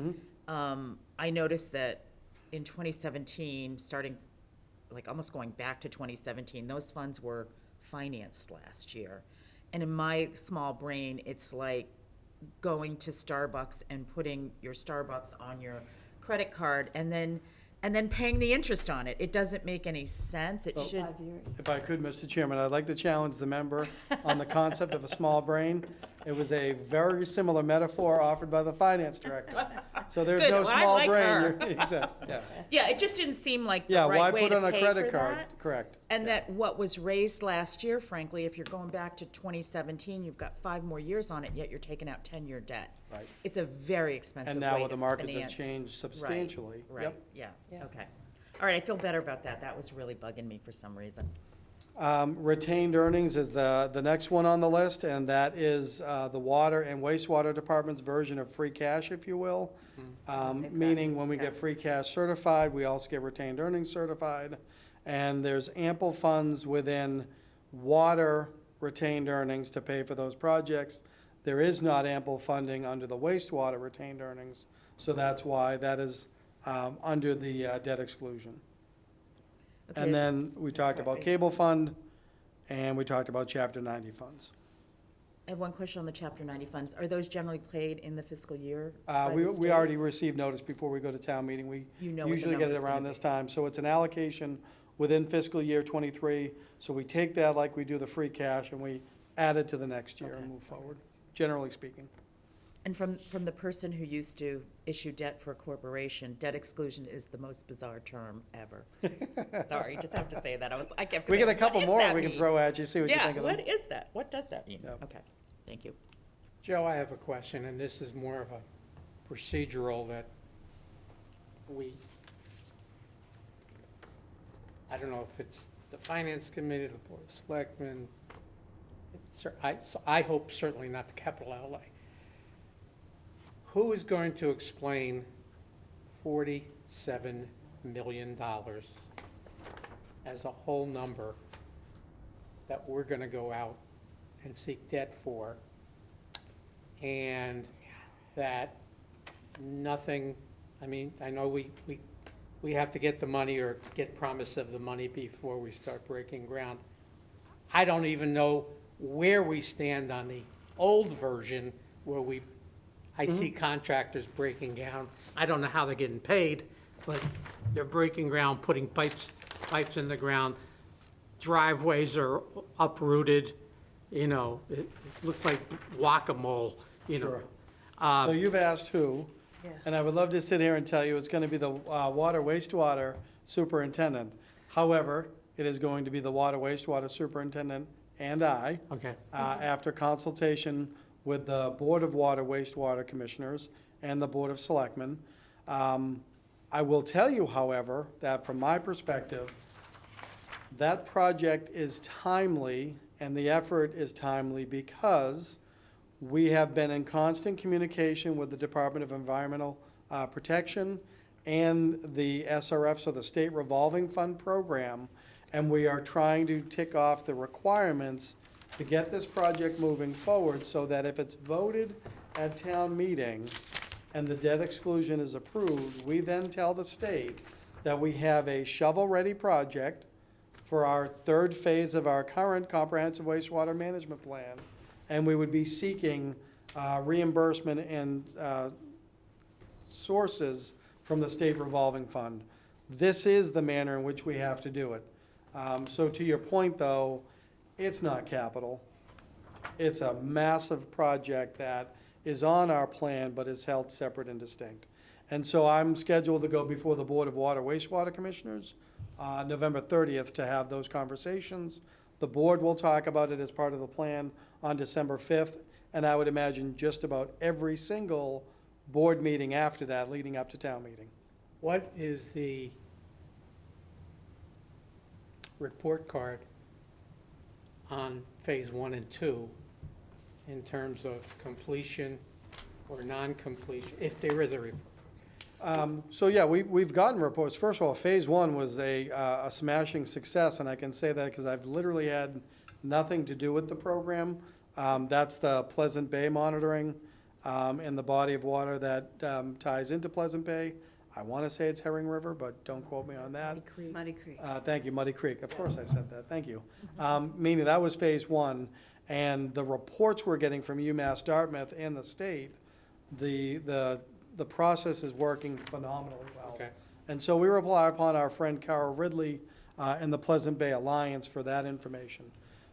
Speaker 7: I noticed that in 2017, starting, like almost going back to 2017, those funds were financed last year. And in my small brain, it's like going to Starbucks and putting your Starbucks on your credit card and then paying the interest on it. It doesn't make any sense. It should.
Speaker 5: 5 years.
Speaker 6: If I could, Mr. Chairman, I'd like to challenge the member on the concept of a small brain. It was a very similar metaphor offered by the finance director. So there's
Speaker 7: Good,
Speaker 6: no
Speaker 7: well, I
Speaker 6: small
Speaker 7: like
Speaker 6: brain.
Speaker 7: her.
Speaker 6: Yeah,
Speaker 7: Yeah, it just didn't seem like the
Speaker 6: yeah, why
Speaker 7: right way
Speaker 6: put
Speaker 7: to
Speaker 6: on a
Speaker 7: pay
Speaker 6: credit
Speaker 7: for
Speaker 6: card?
Speaker 7: that.
Speaker 6: Correct.
Speaker 7: And that what was raised last year, frankly, if you're going back to 2017, you've got 5 more years on it, yet you're taking out 10-year debt.
Speaker 6: Right.
Speaker 7: It's a very expensive
Speaker 6: And
Speaker 7: way
Speaker 6: now
Speaker 7: to
Speaker 6: with the markets have
Speaker 7: finance.
Speaker 6: changed
Speaker 7: Right,
Speaker 6: substantially.
Speaker 7: Right,
Speaker 6: Yep.
Speaker 7: yeah,
Speaker 3: Yeah.
Speaker 7: okay. All right, I feel better about that. That was really bugging me for some reason.
Speaker 6: Retained earnings is the next one on the list, and that is the water and wastewater department's version of free cash, if you will. Meaning when we get free cash certified, we also get retained earnings certified. And there's ample funds within water retained earnings to pay for those projects. There is not ample funding under the wastewater retained earnings, so that's why that is under the debt exclusion.
Speaker 7: Okay.
Speaker 6: And then we talked about cable fund, and we talked about Chapter 90 funds.
Speaker 7: I have one question on the Chapter 90 funds. Are those generally paid in the fiscal year? by the
Speaker 6: We
Speaker 7: state?
Speaker 6: already received notice before we go to town meeting. We
Speaker 7: You know what the
Speaker 6: usually get it
Speaker 7: number's gonna
Speaker 6: around this
Speaker 7: be.
Speaker 6: time. So it's an allocation within fiscal year '23. So we take that like we do the free cash, and we add it to the next year and
Speaker 7: Okay.
Speaker 6: move forward, generally speaking.
Speaker 7: And from the person who used to issue debt for a corporation, debt exclusion is the most bizarre term ever. Sorry, just have to say that. I kept
Speaker 6: We
Speaker 7: saying,
Speaker 6: get a couple
Speaker 7: "What does
Speaker 6: more
Speaker 7: that
Speaker 6: we can
Speaker 7: mean?"
Speaker 6: throw at you, see what you
Speaker 7: Yeah,
Speaker 6: think of them.
Speaker 7: what is that? What does that mean?
Speaker 6: Yeah.
Speaker 7: Okay, thank you.
Speaker 1: Joe, I have a question, and this is more of a procedural that I don't know if it's the finance committee, the board of selectmen, I hope certainly not the capital outlay. Who is going to explain $47 million as a whole number that we're gonna go out and seek debt for? And that nothing, I mean, I know we have to get the money or get promise of the money before we start breaking ground. I don't even know where we stand on the old version where I see contractors breaking ground. I don't know how they're getting paid, but they're breaking ground, putting pipes in the ground. Driveways are uprooted, you know, it looks like whack-a-mole, you know.
Speaker 6: Sure. So you've asked who,
Speaker 5: Yeah.
Speaker 6: and I would love to sit here and tell you it's gonna be the water wastewater superintendent. However, it is going to be the water wastewater superintendent and I,
Speaker 1: Okay,
Speaker 6: after consultation with the Board of Water Wastewater Commissioners and the Board of Selectmen. I will tell you, however, that from my perspective, that project is timely and the effort is timely because we have been in constant communication with the Department of Environmental Protection and the SRF, so the State Revolving Fund Program, and we are trying to tick off the requirements to get this project moving forward so that if it's voted at town meeting and the debt exclusion is approved, we then tell the state that we have a shovel-ready project for our third phase of our current comprehensive wastewater management plan, and we would be seeking reimbursement and sources from the state revolving fund. This is the manner in which we have to do it. So to your point, though, it's not capital. It's a massive project that is on our plan, but is held separate and distinct. And so I'm scheduled to go before the Board of Water Wastewater Commissioners November 30th to have those conversations. The board will talk about it as part of the plan on December 5th, and I would imagine just about every single board meeting after that, leading up to town meeting.
Speaker 1: What is the report card on phase 1 and 2 in terms of completion or non-completion, if there is a report?
Speaker 6: So yeah, we've gotten reports. First of all, phase 1 was a smashing success, and I can say that because I've literally had nothing to do with the program. That's the Pleasant Bay monitoring, and the body of water that ties into Pleasant Bay. I want to say it's Herring River, but don't quote me on that.
Speaker 5: Muddy Creek.
Speaker 6: Thank you, Muddy Creek. Of course I said that. Thank you. Meaning that was phase 1, and the reports we're getting from UMass Dartmouth and the state, the process is working phenomenally well.
Speaker 1: Okay.
Speaker 6: And so we rely upon our friend Carol Ridley and the Pleasant Bay Alliance for that information.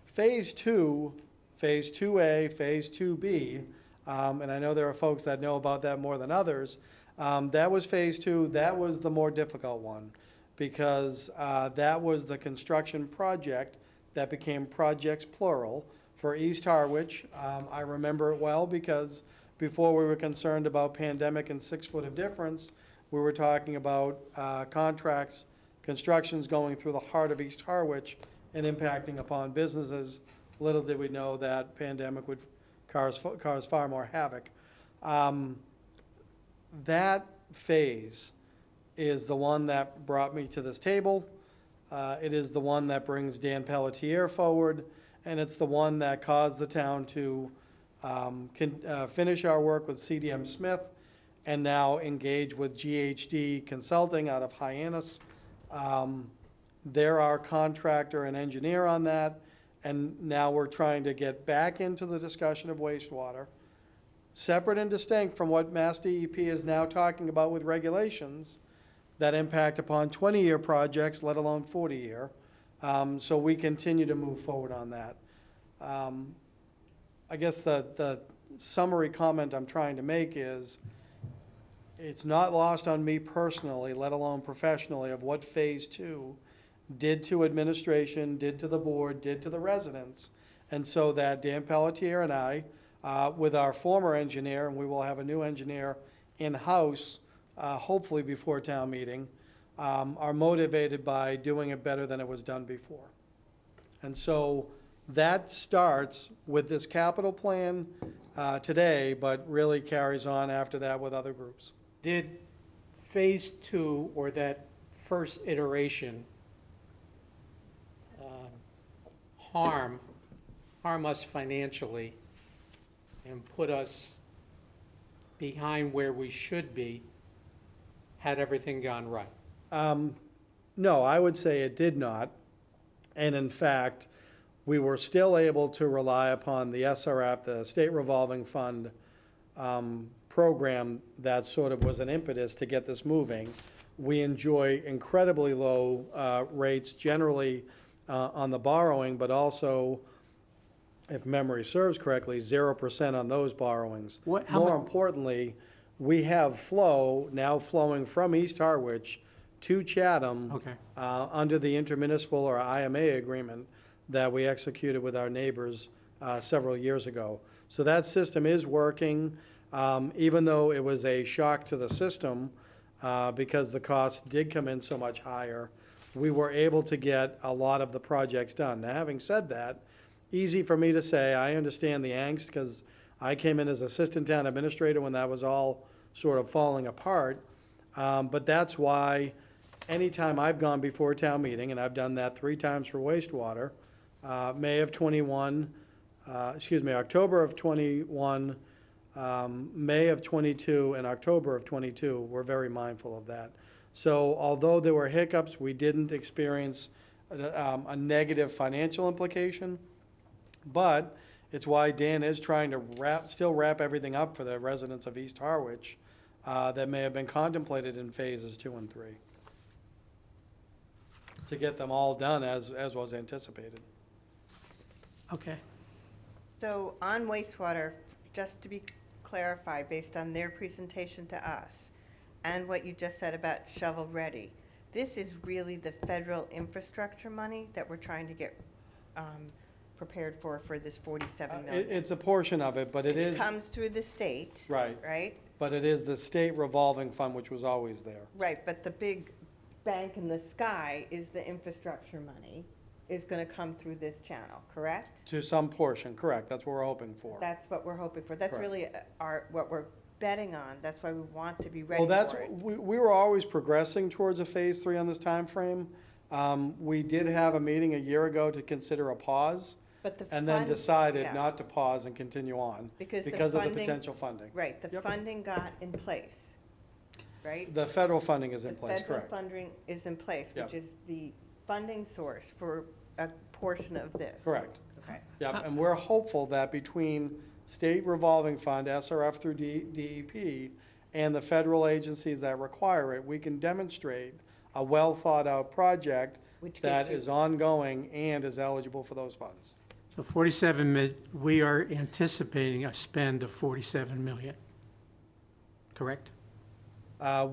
Speaker 6: Phase 2, Phase 2A, Phase 2B, and I know there are folks that know about that more than others. That was Phase 2. That was the more difficult one because that was the construction project that became projects plural for East Harwich. I remember it well because before we were concerned about pandemic and 6 foot of difference, we were talking about contracts, constructions going through the heart of East Harwich and impacting upon businesses. Little did we know that pandemic would cause far more havoc. That phase is the one that brought me to this table. It is the one that brings Dan Pelletier forward, and it's the one that caused the town to finish our work with CDM Smith and now engage with GHD Consulting out of Hyannis. They're our contractor and engineer on that, and now we're trying to get back into the discussion of wastewater, separate and distinct from what Mass DEP is now talking about with regulations that impact upon 20-year projects, let alone 40-year. So we continue to move forward on that. I guess the summary comment I'm trying to make is it's not lost on me personally, let alone professionally, of what Phase 2 did to administration, did to the board, did to the residents. And so that Dan Pelletier and I, with our former engineer, and we will have a new engineer in-house, hopefully before town meeting, are motivated by doing it better than it was done before. And so that starts with this capital plan today, but really carries on after that with other groups.
Speaker 1: Did phase 2 or that first iteration harm us financially and put us behind where we should be had everything gone right?
Speaker 6: No, I would say it did not. And in fact, we were still able to rely upon the SRF, the State Revolving Fund program that sort of was an impetus to get this moving. We enjoy incredibly low rates generally on the borrowing, but also, if memory serves correctly, 0% on those borrowings. More importantly, we have flow now flowing from East Harwich to Chatham
Speaker 1: Okay.
Speaker 6: Under the intermunicipal or IMA agreement that we executed with our neighbors several years ago. So that system is working, even though it was a shock to the system because the costs did come in so much higher. We were able to get a lot of the projects done. Now, having said that, easy for me to say, I understand the angst because I came in as assistant town administrator when that was all sort of falling apart. But that's why anytime I've gone before town meeting, and I've done that 3 times for wastewater, October of 21, May of 22, and October of 22, we're very mindful of that. So although there were hiccups, we didn't experience a negative financial implication, but it's why Dan is trying to still wrap everything up for the residents of East Harwich that may have been contemplated in phases 2 and 3 to get them all done as was anticipated.
Speaker 1: Okay.
Speaker 5: So on wastewater, just to be clarified, based on their presentation to us and what you just said about shovel-ready, this is really the federal infrastructure money that we're trying to get prepared for this 47
Speaker 6: It-
Speaker 5: million.
Speaker 6: It's a portion of it, but it
Speaker 5: Which
Speaker 6: is,
Speaker 5: comes through the state.
Speaker 6: right,
Speaker 5: Right?
Speaker 6: but it is the state revolving fund, which was always there.
Speaker 5: Right, but the big bank in the sky is the infrastructure money, is gonna come through this channel, correct?
Speaker 6: To some portion, correct, that's what we're hoping for.
Speaker 5: That's what we're hoping for. That's
Speaker 6: Correct.
Speaker 5: really what we're betting on. That's why we want to be ready
Speaker 6: Well, that's,
Speaker 5: for it.
Speaker 6: we were always progressing towards a phase 3 on this timeframe. We did have a meeting a year ago to consider a pause,
Speaker 5: But the
Speaker 6: and then
Speaker 5: fund-
Speaker 6: decided
Speaker 5: yeah.
Speaker 6: not to pause and continue on
Speaker 5: Because the
Speaker 6: because of the
Speaker 5: funding-
Speaker 6: potential funding.
Speaker 5: Right, the
Speaker 6: Yep.
Speaker 5: funding got in place, right?
Speaker 6: The federal funding is in
Speaker 5: The
Speaker 6: place,
Speaker 5: federal
Speaker 6: correct.
Speaker 5: funding is in place,
Speaker 6: Yep.
Speaker 5: which is the funding source for a portion of this.
Speaker 6: Correct.
Speaker 5: Okay.
Speaker 6: Yep, and we're hopeful that between state revolving fund, SRF through DEP, and the federal agencies that require it, we can demonstrate a well-thought-out project
Speaker 5: Which
Speaker 6: that
Speaker 5: gets you-
Speaker 6: is ongoing and is eligible for those funds.
Speaker 1: So we are anticipating a spend of 47 million, correct?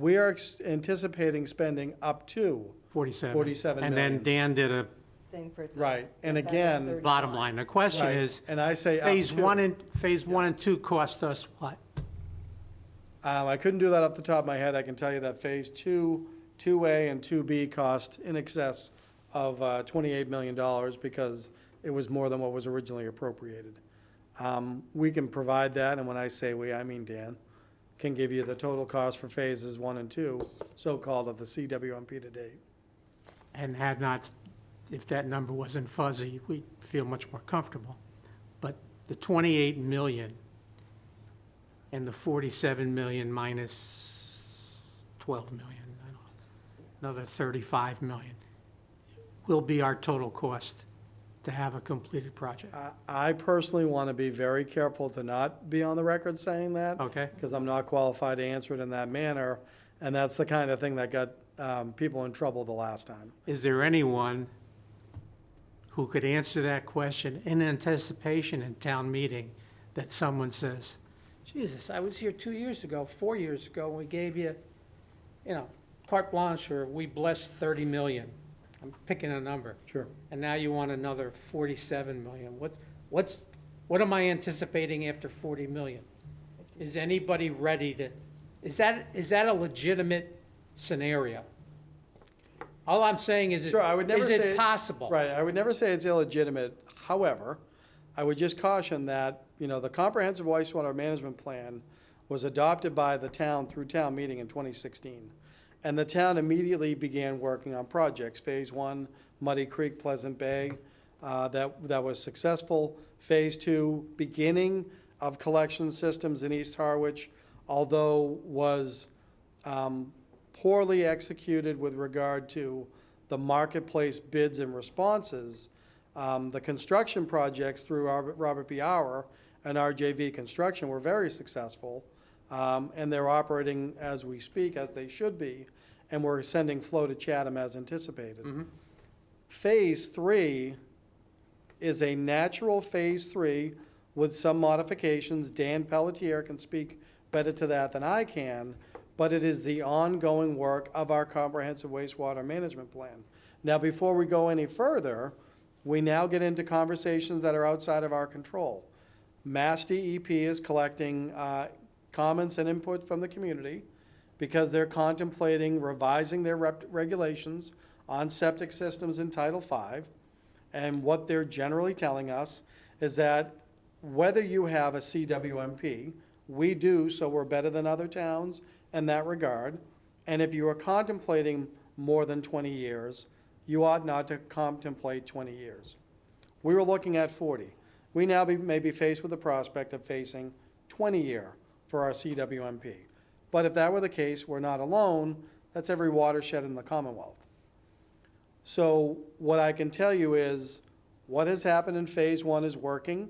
Speaker 6: We are anticipating spending up to
Speaker 1: 47.
Speaker 6: 47
Speaker 1: And then
Speaker 6: million.
Speaker 1: Dan did a
Speaker 5: Thing for the-
Speaker 6: Right, and
Speaker 5: the federal
Speaker 6: again-
Speaker 5: 31.
Speaker 1: bottom line. The question
Speaker 6: Right,
Speaker 1: is,
Speaker 6: and I say up
Speaker 1: phase
Speaker 6: to.
Speaker 1: 1 and 2 cost us what?
Speaker 6: I couldn't do that off the top of my head. I can tell you that phase 2A and 2B cost in excess of $28 million because it was more than what was originally appropriated. We can provide that, and when I say we, I mean Dan, can give you the total cost for phases 1 and 2, so-called of the CWMP to date.
Speaker 1: And had not, if that number wasn't fuzzy, we'd feel much more comfortable. But the 28 million and the 47 million minus 12 million, I don't know, another 35 million, will be our total cost to have a completed project.
Speaker 6: I personally want to be very careful to not be on the record saying that.
Speaker 1: Okay?
Speaker 6: Because I'm not qualified to answer it in that manner, and that's the kind of thing that got people in trouble the last time.
Speaker 1: Is there anyone who could answer that question in anticipation in town meeting that someone says, Jesus, I was here 2 years ago, 4 years ago, and we gave you, carte blanche, or we blessed 30 million. I'm picking a number.
Speaker 6: Sure.
Speaker 1: And now you want another 47 million. What am I anticipating after 40 million? Is anybody ready to, is that a legitimate scenario? All I'm saying is,
Speaker 6: Sure, I would never
Speaker 1: is
Speaker 6: say.
Speaker 1: it possible?
Speaker 6: Right, I would never say it's illegitimate. However, I would just caution that, the comprehensive wastewater management plan was adopted by the town through town meeting in 2016. And the town immediately began working on projects. Phase 1, Muddy Creek, Pleasant Bay, that was successful. Phase 2, beginning of collection systems in East Harwich, although was poorly executed with regard to the marketplace bids and responses. The construction projects through Robert B. Auer and RJV Construction were very successful, and they're operating as we speak, as they should be, and we're sending flow to Chatham as anticipated. Phase 3 is a natural phase 3 with some modifications. Dan Pelletier can speak better to that than I can, but it is the ongoing work of our comprehensive wastewater management plan. Now, before we go any further, we now get into conversations that are outside of our control. Mass DEP is collecting comments and input from the community because they're contemplating revising their regulations on septic systems in Title V. And what they're generally telling us is that whether you have a CWMP, we do, so we're better than other towns in that regard. And if you are contemplating more than 20 years, you ought not to contemplate 20 years. We were looking at 40. We now may be faced with the prospect of facing 20-year for our CWMP. But if that were the case, we're not alone. That's every watershed in the Commonwealth. So what I can tell you is what has happened in phase 1 is working.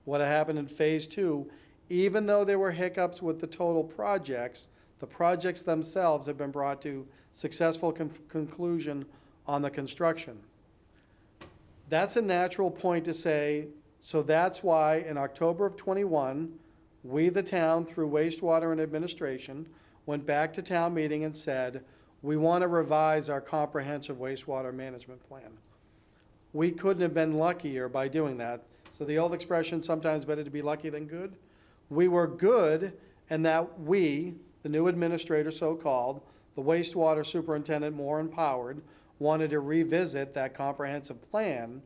Speaker 6: What happened in phase 2, even though there were hiccups with the total projects, the projects themselves have been brought to successful conclusion on the construction. That's a natural point to say, so that's why in October of '21, we, the town, through wastewater and administration, went back to town meeting and said, we want to revise our comprehensive wastewater management plan. we couldn't have been luckier by doing that. So the old expression, sometimes better to be lucky than good. We were good in that we, the new administrator so-called, the wastewater superintendent more empowered, wanted to revisit that comprehensive plan.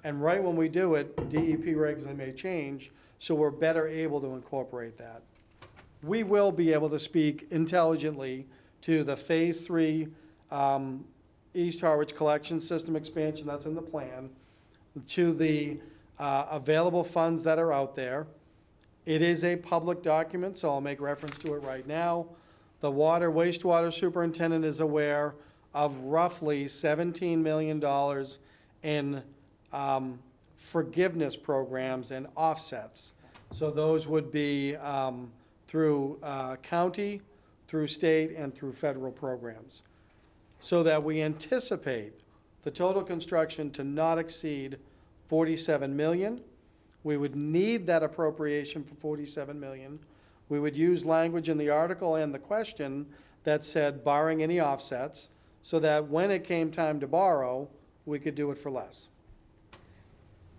Speaker 6: And right when we do it, DEP regs may change, so we're better able to incorporate that. We will be able to speak intelligently to the Phase 3 East Harwich Collection System expansion that's in the plan, to the available funds that are out there. It is a public document, so I'll make reference to it right now. The wastewater superintendent is aware of roughly $17 million in forgiveness programs and offsets. So those would be through county, through state, and through federal programs. So that we anticipate the total construction to not exceed $47 million. We would need that appropriation for $47 million. We would use language in the article and the question that said barring any offsets, so that when it came time to borrow, we could do it for less.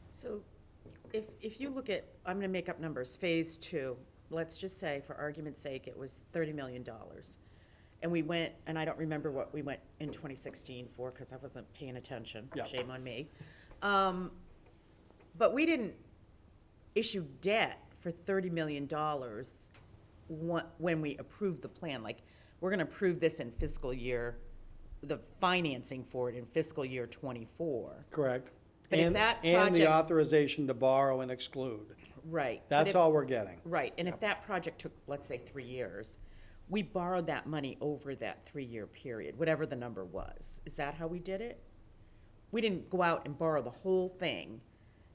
Speaker 7: So if you look at, I'm gonna make up numbers, Phase 2, let's just say, for argument's sake, it was $30 million. And we went, and I don't remember what we went in 2016 for, because I wasn't paying attention.
Speaker 6: Yeah.
Speaker 7: Shame on me. But we didn't issue debt for $30 million when we approved the plan. Like, we're gonna approve this in fiscal year, the financing for it in fiscal year '24.
Speaker 6: Correct.
Speaker 7: But if
Speaker 6: And-
Speaker 7: that
Speaker 6: And the
Speaker 7: project-
Speaker 6: authorization to borrow and exclude.
Speaker 7: Right. But
Speaker 6: That's
Speaker 7: if-
Speaker 6: all we're getting.
Speaker 7: Right, and if that project took, let's say, 3 years, we borrowed that money over that 3-year period, whatever the number was. Is that how we did it? We didn't go out and borrow the whole thing,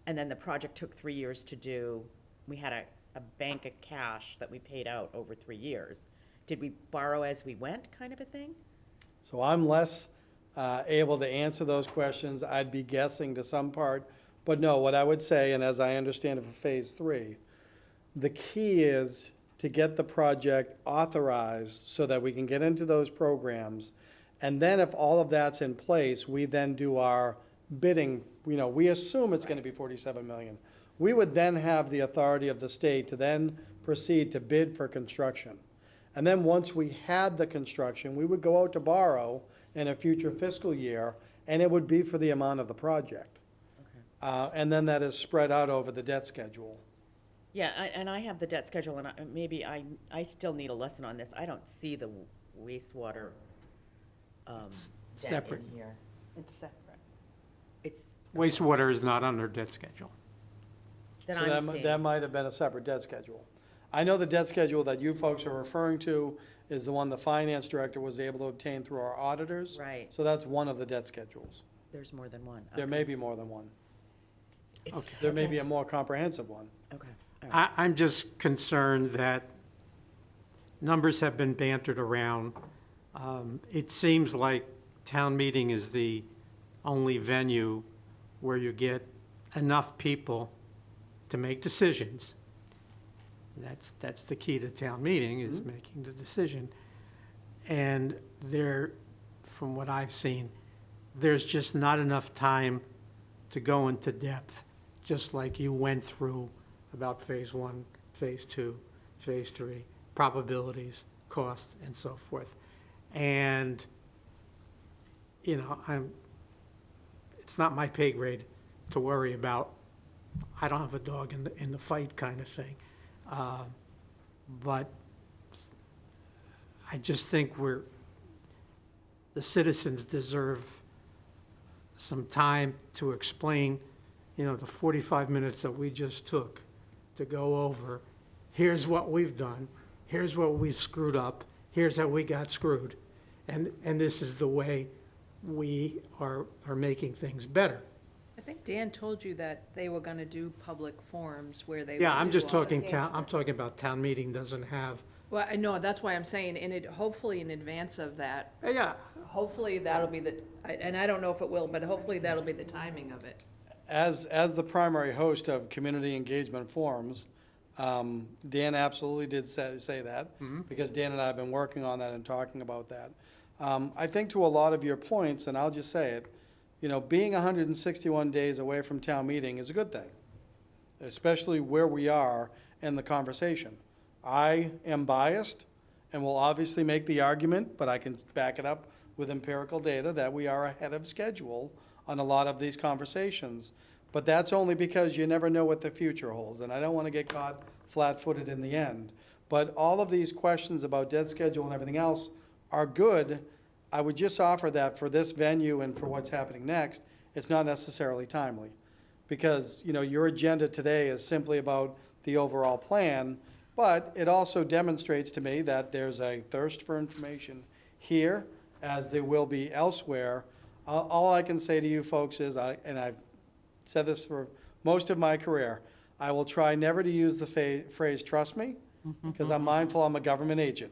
Speaker 7: and then the project took 3 years to do. We had a bank of cash that we paid out over 3 years. Did we borrow as we went, kind of a thing?
Speaker 6: So I'm less able to answer those questions. I'd be guessing to some part. But no, what I would say, and as I understand it for Phase 3, the key is to get the project authorized so that we can get into those programs. And then if all of that's in place, we then do our bidding. We assume it's gonna be $47 million. We would then have the authority of the state to then proceed to bid for construction. And then once we had the construction, we would go out to borrow in a future fiscal year, and it would be for the amount of the project. And then that is spread out over the debt schedule.
Speaker 7: Yeah, and I have the debt schedule, and maybe I still need a lesson on this. I don't see the wastewater debt
Speaker 1: Separate.
Speaker 7: in here.
Speaker 5: It's separate.
Speaker 7: It's,
Speaker 1: Wastewater is not under debt schedule.
Speaker 7: that
Speaker 6: So
Speaker 7: I'm
Speaker 6: that
Speaker 7: seeing.
Speaker 6: might have been a separate debt schedule. I know the debt schedule that you folks are referring to is the one the finance director was able to obtain through our auditors.
Speaker 7: Right.
Speaker 6: So that's one of the debt schedules.
Speaker 7: There's more than one.
Speaker 6: There
Speaker 7: Okay.
Speaker 6: may be more than one.
Speaker 7: It's-
Speaker 6: There may
Speaker 7: okay.
Speaker 6: be a more comprehensive one.
Speaker 7: Okay, all right.
Speaker 1: I'm just concerned that numbers have been bantered around. It seems like town meeting is the only venue where you get enough people to make decisions. That's the key to town meeting, is making the decision. And there, from what I've seen, there's just not enough time to go into depth, just like you went through about Phase 1, Phase 2, Phase 3, probabilities, costs, and so forth. And, it's not my pay grade to worry about. I don't have a dog in the fight kind of thing. But I just think the citizens deserve some time to explain, the 45 minutes that we just took to go over, here's what we've done, here's what we've screwed up, here's how we got screwed, and this is the way we are making things better.
Speaker 3: I think Dan told you that they were gonna do public forums where they would
Speaker 1: Yeah, I'm
Speaker 3: do
Speaker 1: just
Speaker 3: all the-
Speaker 1: talking I'm talking about town meeting doesn't have,
Speaker 3: Well, I know, that's why I'm saying, hopefully in advance of that,
Speaker 1: yeah,
Speaker 3: hopefully that'll be and I don't know if it will, but hopefully that'll be the timing of it.
Speaker 6: As the primary host of community engagement forums, Dan absolutely did say that, because Dan and I have been working on that and talking about that. I think to a lot of your points, and I'll just say it, being 161 days away from town meeting is a good thing, especially where we are in the conversation. I am biased and will obviously make the argument, but I can back it up with empirical data, that we are ahead of schedule on a lot of these conversations. But that's only because you never know what the future holds, and I don't want to get caught flat-footed in the end. But all of these questions about dead schedule and everything else are good. I would just offer that for this venue and for what's happening next, it's not necessarily timely. Because, your agenda today is simply about the overall plan, but it also demonstrates to me that there's a thirst for information here, as there will be elsewhere. All I can say to you folks is, and I've said this for most of my career, I will try never to use the phrase, trust me, because I'm mindful I'm a government agent.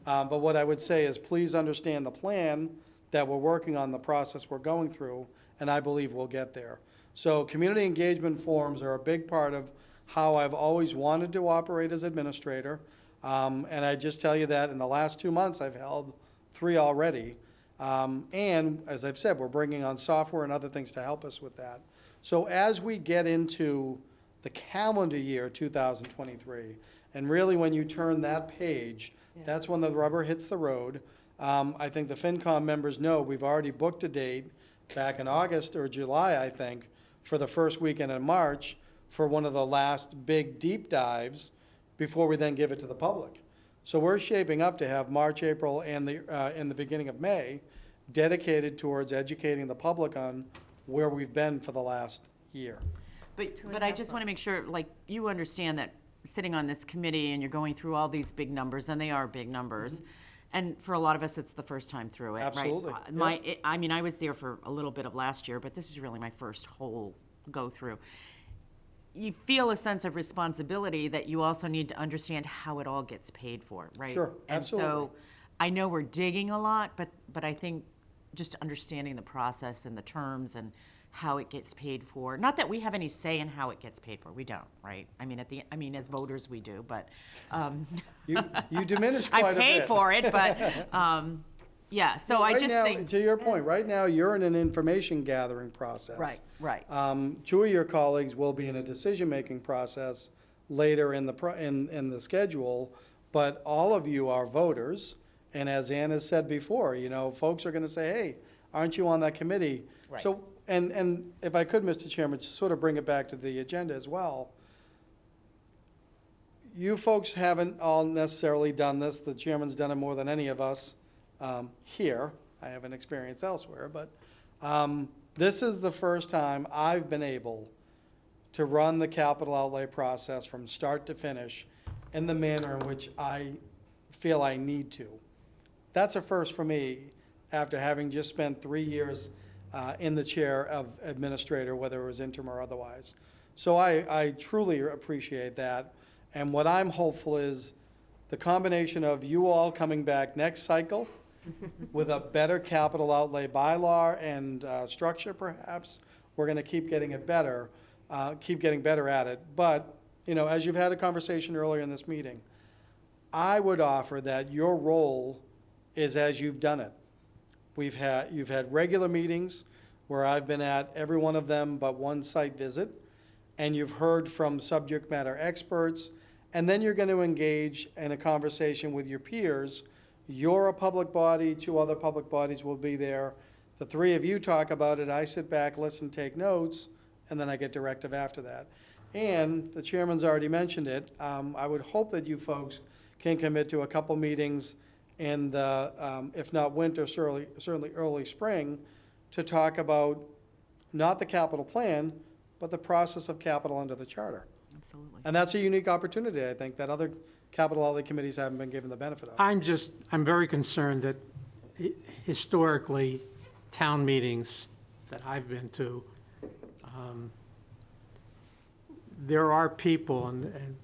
Speaker 6: But what I would say is, please understand the plan that we're working on, the process we're going through, and I believe we'll get there. So community engagement forums are a big part of how I've always wanted to operate as administrator. And I just tell you that in the last 2 months, I've held 3 already. And as I've said, we're bringing on software and other things to help us with that. So as we get into the calendar year 2023, and really when you turn that page, that's when the rubber hits the road. I think the FinCom members know we've already booked a date back in August or July, I think, for the first weekend in March for one of the last big deep dives before we then give it to the public. So we're shaping up to have March, April, and in the beginning of May dedicated towards educating the public on where we've been for the last year.
Speaker 4: But I just want to make sure, like, you understand that sitting on this committee and you're going through all these big numbers, and they are big numbers, and for a lot of us, it's the first time through it, right?
Speaker 6: Absolutely.
Speaker 4: I was there for a little bit of last year, but this is really my first whole go-through. You feel a sense of responsibility that you also need to understand how it all gets paid for, right?
Speaker 6: Sure, absolutely.
Speaker 4: And so I know we're digging a lot, but I think just understanding the process and the terms and how it gets paid for. Not that we have any say in how it gets paid for. We don't, right? I mean, as voters, we do, but
Speaker 6: You diminish quite a bit.
Speaker 4: I pay for it, but yeah. So I
Speaker 6: Right
Speaker 4: just
Speaker 6: now,
Speaker 4: think
Speaker 6: to your point, right now, you're in an information gathering process.
Speaker 4: right.
Speaker 6: 2 of your colleagues will be in a decision-making process later in the schedule, but all of you are voters. And as Ann has said before, folks are going to say, hey, aren't you on that committee?
Speaker 4: Right.
Speaker 6: So, and if I could, Mr. Chairman, to sort of bring it back to the agenda as well, you folks haven't all necessarily done this. The chairman's done it more than any of us here. I haven't experienced elsewhere, but this is the first time I've been able to run the capital outlay process from start to finish in the manner in which I feel I need to. That's a first for me after having just spent 3 years in the chair of administrator, whether it was interim or otherwise. So I truly appreciate that. And what I'm hopeful is the combination of you all coming back next cycle with a better capital outlay bylaw and structure perhaps, we're going to keep getting it better, keep getting better at it. But, as you've had a conversation earlier in this meeting, I would offer that your role is as you've done it. You've had regular meetings where I've been at every one of them but one site visit, and you've heard from subject matter experts, and then you're going to engage in a conversation with your peers. You're a public body, 2 other public bodies will be there. The 3 of you talk about it, I sit back, listen, take notes, and then I get directive after that. And the chairman's already mentioned it, I would hope that you folks can commit to a couple meetings in the, if not winter, certainly early spring, to talk about not the capital plan, but the process of capital under the charter.
Speaker 4: Absolutely.
Speaker 6: And that's a unique opportunity, I think, that other capital outlay committees haven't been given the benefit of.
Speaker 1: I'm very concerned that historically, town meetings that I've been to, there are people, and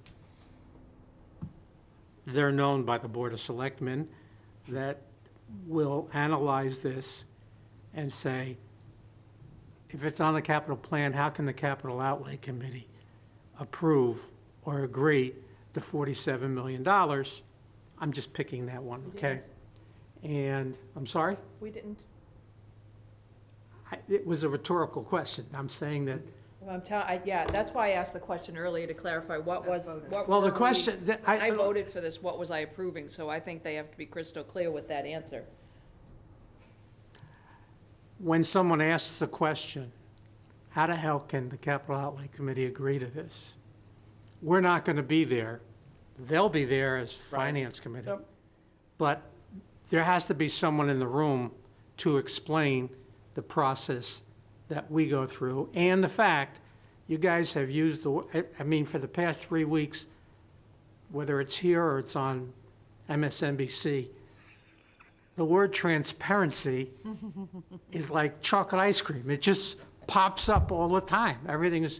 Speaker 1: they're known by the Board of Selectmen, that will analyze this and say, if it's on the capital plan, how can the capital outlay committee approve or agree to $47 million? I'm just picking that one, okay? And, I'm sorry?
Speaker 3: We didn't.
Speaker 1: It was a rhetorical question. I'm saying that,
Speaker 3: Well, yeah, that's why I asked the question earlier to clarify what was, what
Speaker 1: well, the
Speaker 3: were we-
Speaker 1: question, that
Speaker 3: I voted for this, what was I approving? So I think they have to be crystal clear with that answer.
Speaker 1: when someone asks the question, how the hell can the Capital Outlay Committee agree to this? We're not going to be there. They'll be there as Finance Committee.
Speaker 6: Yep.
Speaker 1: But there has to be someone in the room to explain the process that we go through and the fact you guys have used I mean, for the past 3 weeks, whether it's here or it's on MSNBC, the word transparency is like chocolate ice cream. It just pops up all the time. Everything is,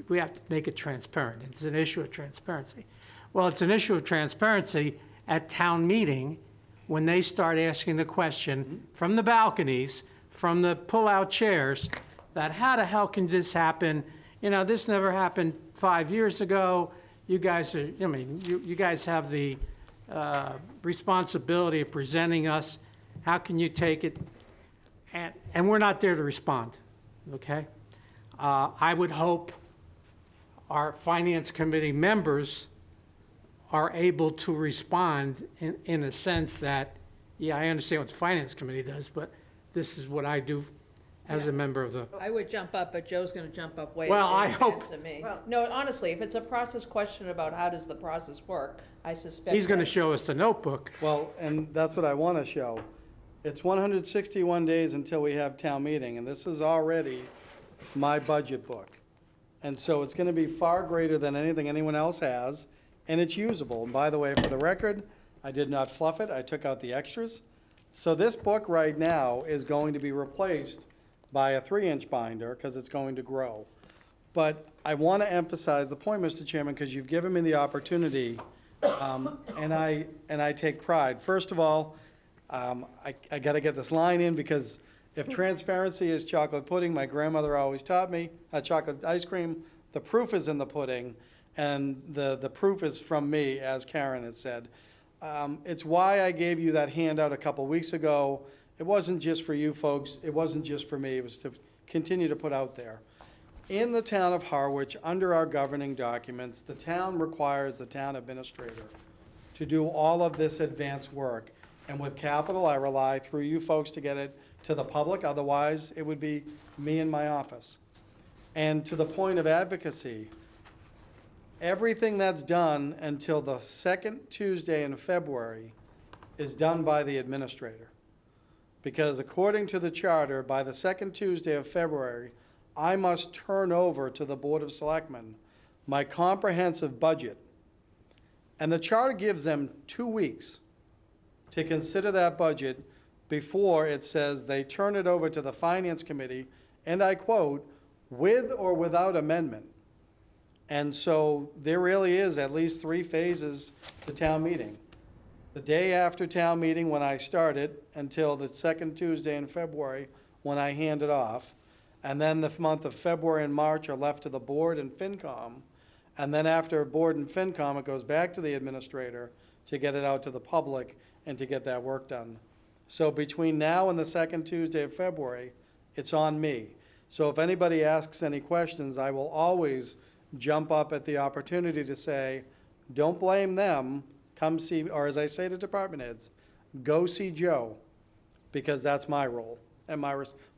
Speaker 1: we have to make it transparent. It's an issue of transparency. Well, it's an issue of transparency at town meeting when they start asking the question from the balconies, from the pull-out chairs, that how the hell can this happen? You know, this never happened 5 years ago. You guys are, I mean, you guys have the responsibility of presenting us. How can you take it? And we're not there to respond, okay? I would hope our Finance Committee members are able to respond in a sense that, yeah, I understand what the Finance Committee does, but this is what I do as a member of the,
Speaker 3: I would jump up, but Joe's gonna jump up way
Speaker 1: Well,
Speaker 3: in
Speaker 1: I
Speaker 3: advance
Speaker 1: hope-
Speaker 3: of me.
Speaker 5: Well-
Speaker 3: No, honestly, if it's a process question about how does the process work, I suspect.
Speaker 1: he's going to
Speaker 3: that-
Speaker 1: show us the notebook.
Speaker 6: Well, and that's what I want to show. It's 161 days until we have town meeting, and this is already my budget book. And so it's going to be far greater than anything anyone else has, and it's usable. And by the way, for the record, I did not fluff it, I took out the extras. So this book right now is going to be replaced by a 3-inch binder, because it's going to grow. But I want to emphasize the point, Mr. Chairman, because you've given me the opportunity, and I take pride. First of all, I got to get this line in, because if transparency is chocolate pudding, my grandmother always taught me, chocolate ice cream, the proof is in the pudding, and the proof is from me, as Karen had said. It's why I gave you that handout a couple weeks ago. It wasn't just for you folks, it wasn't just for me, it was to continue to put out there. In the town of Harwich, under our governing documents, the town requires the town administrator to do all of this advanced work. And with capital, I rely through you folks to get it to the public, otherwise it would be me in my office. And to the point of advocacy, everything that's done until the second Tuesday in February is done by the administrator. Because according to the charter, by the second Tuesday of February, I must turn over to the Board of Selectmen my comprehensive budget. And the charter gives them 2 weeks to consider that budget before it says they turn it over to the Finance Committee, and I quote, with or without amendment. And so there really is at least 3 phases to town meeting. The day after town meeting when I start it until the second Tuesday in February when I hand it off. And then the month of February and March are left to the board and FinCom. And then after board and FinCom, it goes back to the administrator to get it out to the public and to get that work done. So between now and the second Tuesday of February, it's on me. So if anybody asks any questions, I will always jump up at the opportunity to say, don't blame them, come see, or as I say to department heads, go see Joe, because that's my role. And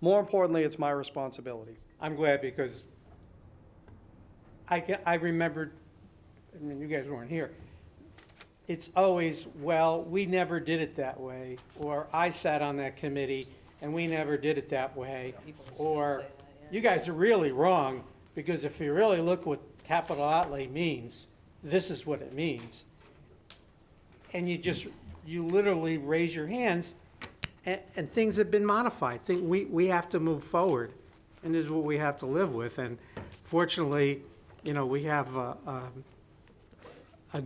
Speaker 6: more importantly, it's my responsibility.
Speaker 1: I'm glad because I remembered, I mean, you guys weren't here. It's always, well, we never did it that way, or I sat on that committee and we never did it that way.
Speaker 3: People still
Speaker 1: Or,
Speaker 3: say that, yeah.
Speaker 1: you guys are really wrong, because if you really look what capital outlay means, this is what it means. And you literally raise your hands, and things have been modified. We have to move forward, and this is what we have to live with. And fortunately, you know, we have a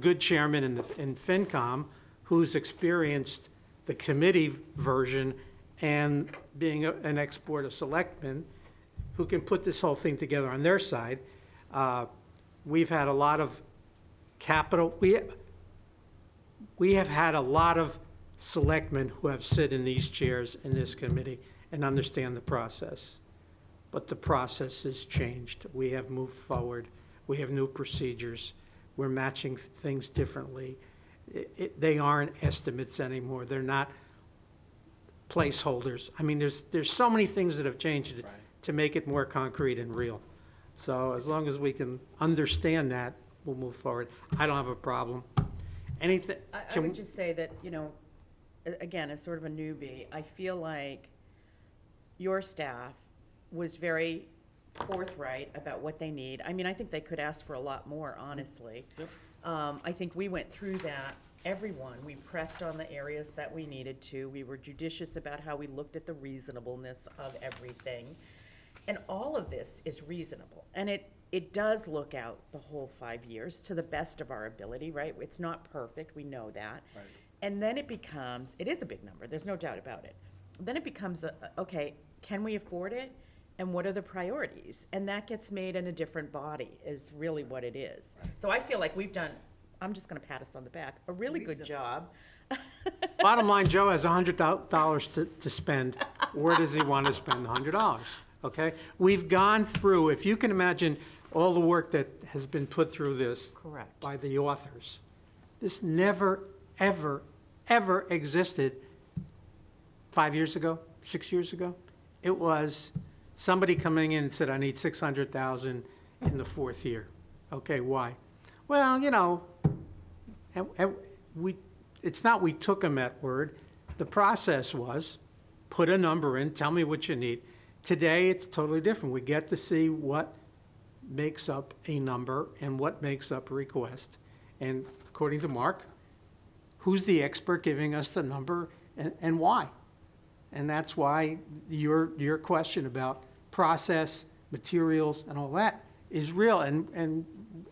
Speaker 1: good chairman in FinCom who's experienced the committee version and being an ex-board of selectmen who can put this whole thing together on their side. We've had a lot of capital, we have had a lot of selectmen who have sit in these chairs in this committee and understand the process. but the process has changed. We have moved forward. We have new procedures. We're matching things differently. They aren't estimates anymore. They're not placeholders. I mean, there's so many things that have changed
Speaker 6: Right.
Speaker 1: to make it more concrete and real. So as long as we can understand that, we'll move forward. I don't have a problem. Anything,
Speaker 7: I would just say that, you know, again, as sort of a newbie, I feel like your staff was very forthright about what they need. I mean, I think they could ask for a lot more, honestly.
Speaker 6: Yep.
Speaker 7: I think we went through that, everyone. We pressed on the areas that we needed to. We were judicious about how we looked at the reasonableness of everything. And all of this is reasonable. And it does look out the whole 5 years to the best of our ability, right? It's not perfect, we know that.
Speaker 6: Right.
Speaker 7: And then it is a big number, there's no doubt about it. Then it becomes, okay, can we afford it? And what are the priorities? And that gets made in a different body, is really what it is. So I feel like we've done, I'm just gonna pat us on the back, a really good job.
Speaker 1: bottom line, Joe has $100 to spend. Where does he want to spend the $100? Okay? We've gone through, if you can imagine all the work that has been put through this
Speaker 4: Correct.
Speaker 1: by the authors. This never, ever, ever existed 5 years ago, 6 years ago. It was somebody coming in and said, I need 600,000 in the fourth year. Okay, why? Well, you know, and it's not we took them at word. The process was, put a number in, tell me what you need. Today, it's totally different. We get to see what makes up a number and what makes up a request. And according to Mark, who's the expert giving us the number and why? And that's why your question about process, materials, and all that is real. And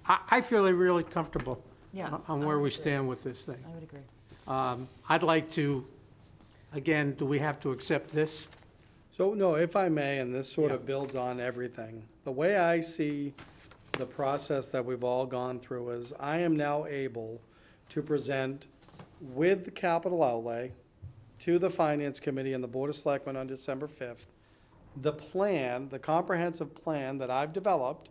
Speaker 1: I feel really comfortable
Speaker 7: Yeah,
Speaker 1: on
Speaker 7: I
Speaker 1: where
Speaker 7: would
Speaker 1: we
Speaker 7: agree.
Speaker 1: stand with this thing.
Speaker 7: I would agree.
Speaker 1: I'd like to, again, do we have to accept this?
Speaker 6: So, no, if I may, and this sort of
Speaker 1: Yeah.
Speaker 6: builds on everything, the way I see the process that we've all gone through is I am now able to present with the capital outlay to the Finance Committee and the Board of Selectmen on December 5th, the plan, the comprehensive plan that I've developed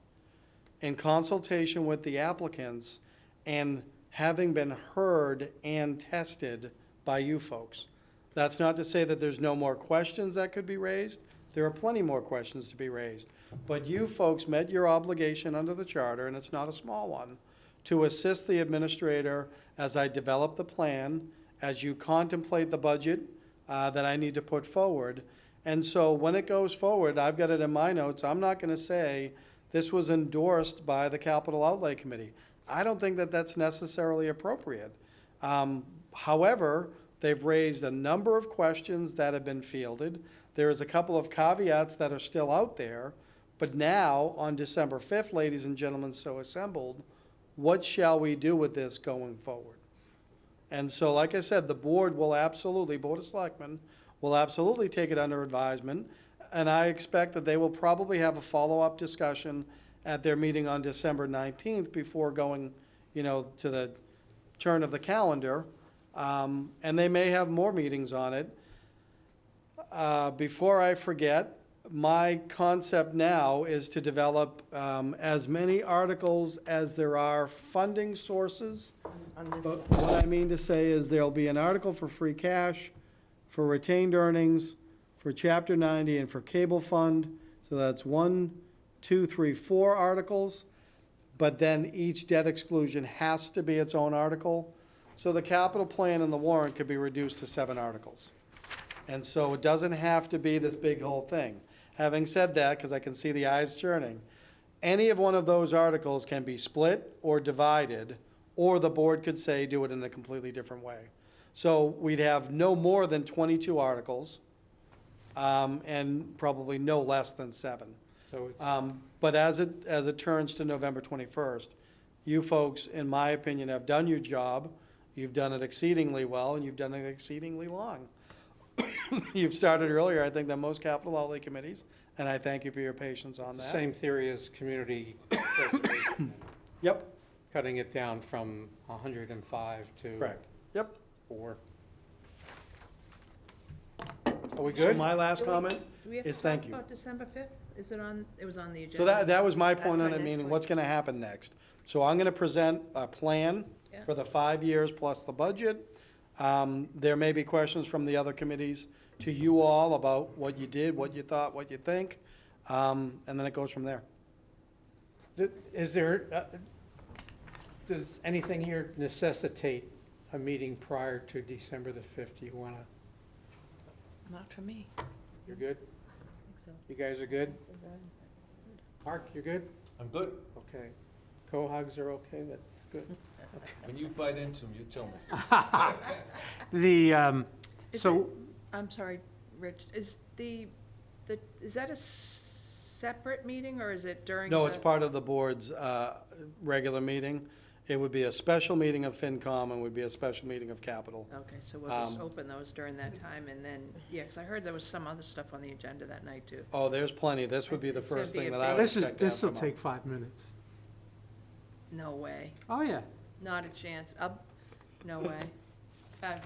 Speaker 6: in consultation with the applicants and having been heard and tested by you folks. That's not to say that there's no more questions that could be raised. There are plenty more questions to be raised. But you folks met your obligation under the charter, and it's not a small one, to assist the administrator as I develop the plan, as you contemplate the budget that I need to put forward. And so when it goes forward, I've got it in my notes, I'm not going to say this was endorsed by the Capital Outlay Committee. I don't think that that's necessarily appropriate. However, they've raised a number of questions that have been fielded. There's a couple of caveats that are still out there, but now, on December 5th, ladies and gentlemen, so assembled, what shall we do with this going forward? And so, like I said, the board will absolutely, Board of Selectmen, will absolutely take it under advisement, and I expect that they will probably have a follow-up discussion at their meeting on December 19th before going, to the turn of the calendar. And they may have more meetings on it. Before I forget, my concept now is to develop as many articles as there are funding sources.
Speaker 5: On this,
Speaker 6: But what I mean to say is there'll be an article for free cash, for retained earnings, for Chapter 90, and for cable fund. So that's 1, 2, 3, 4 articles. But then each debt exclusion has to be its own article. So the capital plan and the warrant could be reduced to 7 articles. And so it doesn't have to be this big whole thing. Having said that, because I can see the eyes churning, any of one of those articles can be split or divided, or the board could say, do it in a completely different way. So we'd have no more than 22 articles, and probably no less than 7.
Speaker 1: So it's,
Speaker 6: But as it turns to November 21st, you folks, in my opinion, have done your job. You've done it exceedingly well, and you've done it exceedingly long. You've started earlier, I think, than most capital outlay committees, and I thank you for your patience on that.
Speaker 1: same theory as community preservation,
Speaker 6: Yep,
Speaker 1: cutting it down from 105 to
Speaker 6: correct. Yep.
Speaker 1: 4. Are we
Speaker 6: So
Speaker 1: good?
Speaker 6: my last comment
Speaker 3: Do we have to
Speaker 6: is
Speaker 3: talk
Speaker 6: thank you.
Speaker 3: about December 5th? is it on, it was on the agenda?
Speaker 6: So that was my
Speaker 5: That's
Speaker 6: point on
Speaker 5: my
Speaker 6: the
Speaker 5: next
Speaker 6: meeting,
Speaker 5: point.
Speaker 6: what's gonna happen next? So I'm gonna present a plan
Speaker 3: Yeah.
Speaker 6: for the 5 years plus the budget. There may be questions from the other committees to you all about what you did, what you thought, what you think, and then it goes from there.
Speaker 1: Is there, does anything here necessitate a meeting prior to December the 5th? You want to,
Speaker 3: Not for me.
Speaker 1: you're good?
Speaker 7: I think so.
Speaker 1: You guys are good? Mark, you're good?
Speaker 2: I'm good.
Speaker 1: Okay. Co-hogs are okay? That's good.
Speaker 2: When you bite into them, you tell me.
Speaker 1: The,
Speaker 3: Is
Speaker 1: so,
Speaker 3: I'm sorry, Rich, is is that a separate meeting, or is it during?
Speaker 6: No, it's part of the board's regular meeting. It would be a special meeting of FinCom and would be a special meeting of Capital.
Speaker 3: Okay, so we'll just open those during that time, and then, yeah, because I heard there was some other stuff on the agenda that night, too.
Speaker 6: Oh, there's plenty. This would be the
Speaker 3: It's gonna
Speaker 6: first
Speaker 3: be
Speaker 6: thing
Speaker 3: a
Speaker 6: that I
Speaker 3: big-
Speaker 6: would
Speaker 1: this is,
Speaker 6: expect to have
Speaker 1: this will
Speaker 6: come up.
Speaker 1: take 5 minutes.
Speaker 3: No way,
Speaker 1: Oh, yeah.
Speaker 3: not a chance, no way. I'm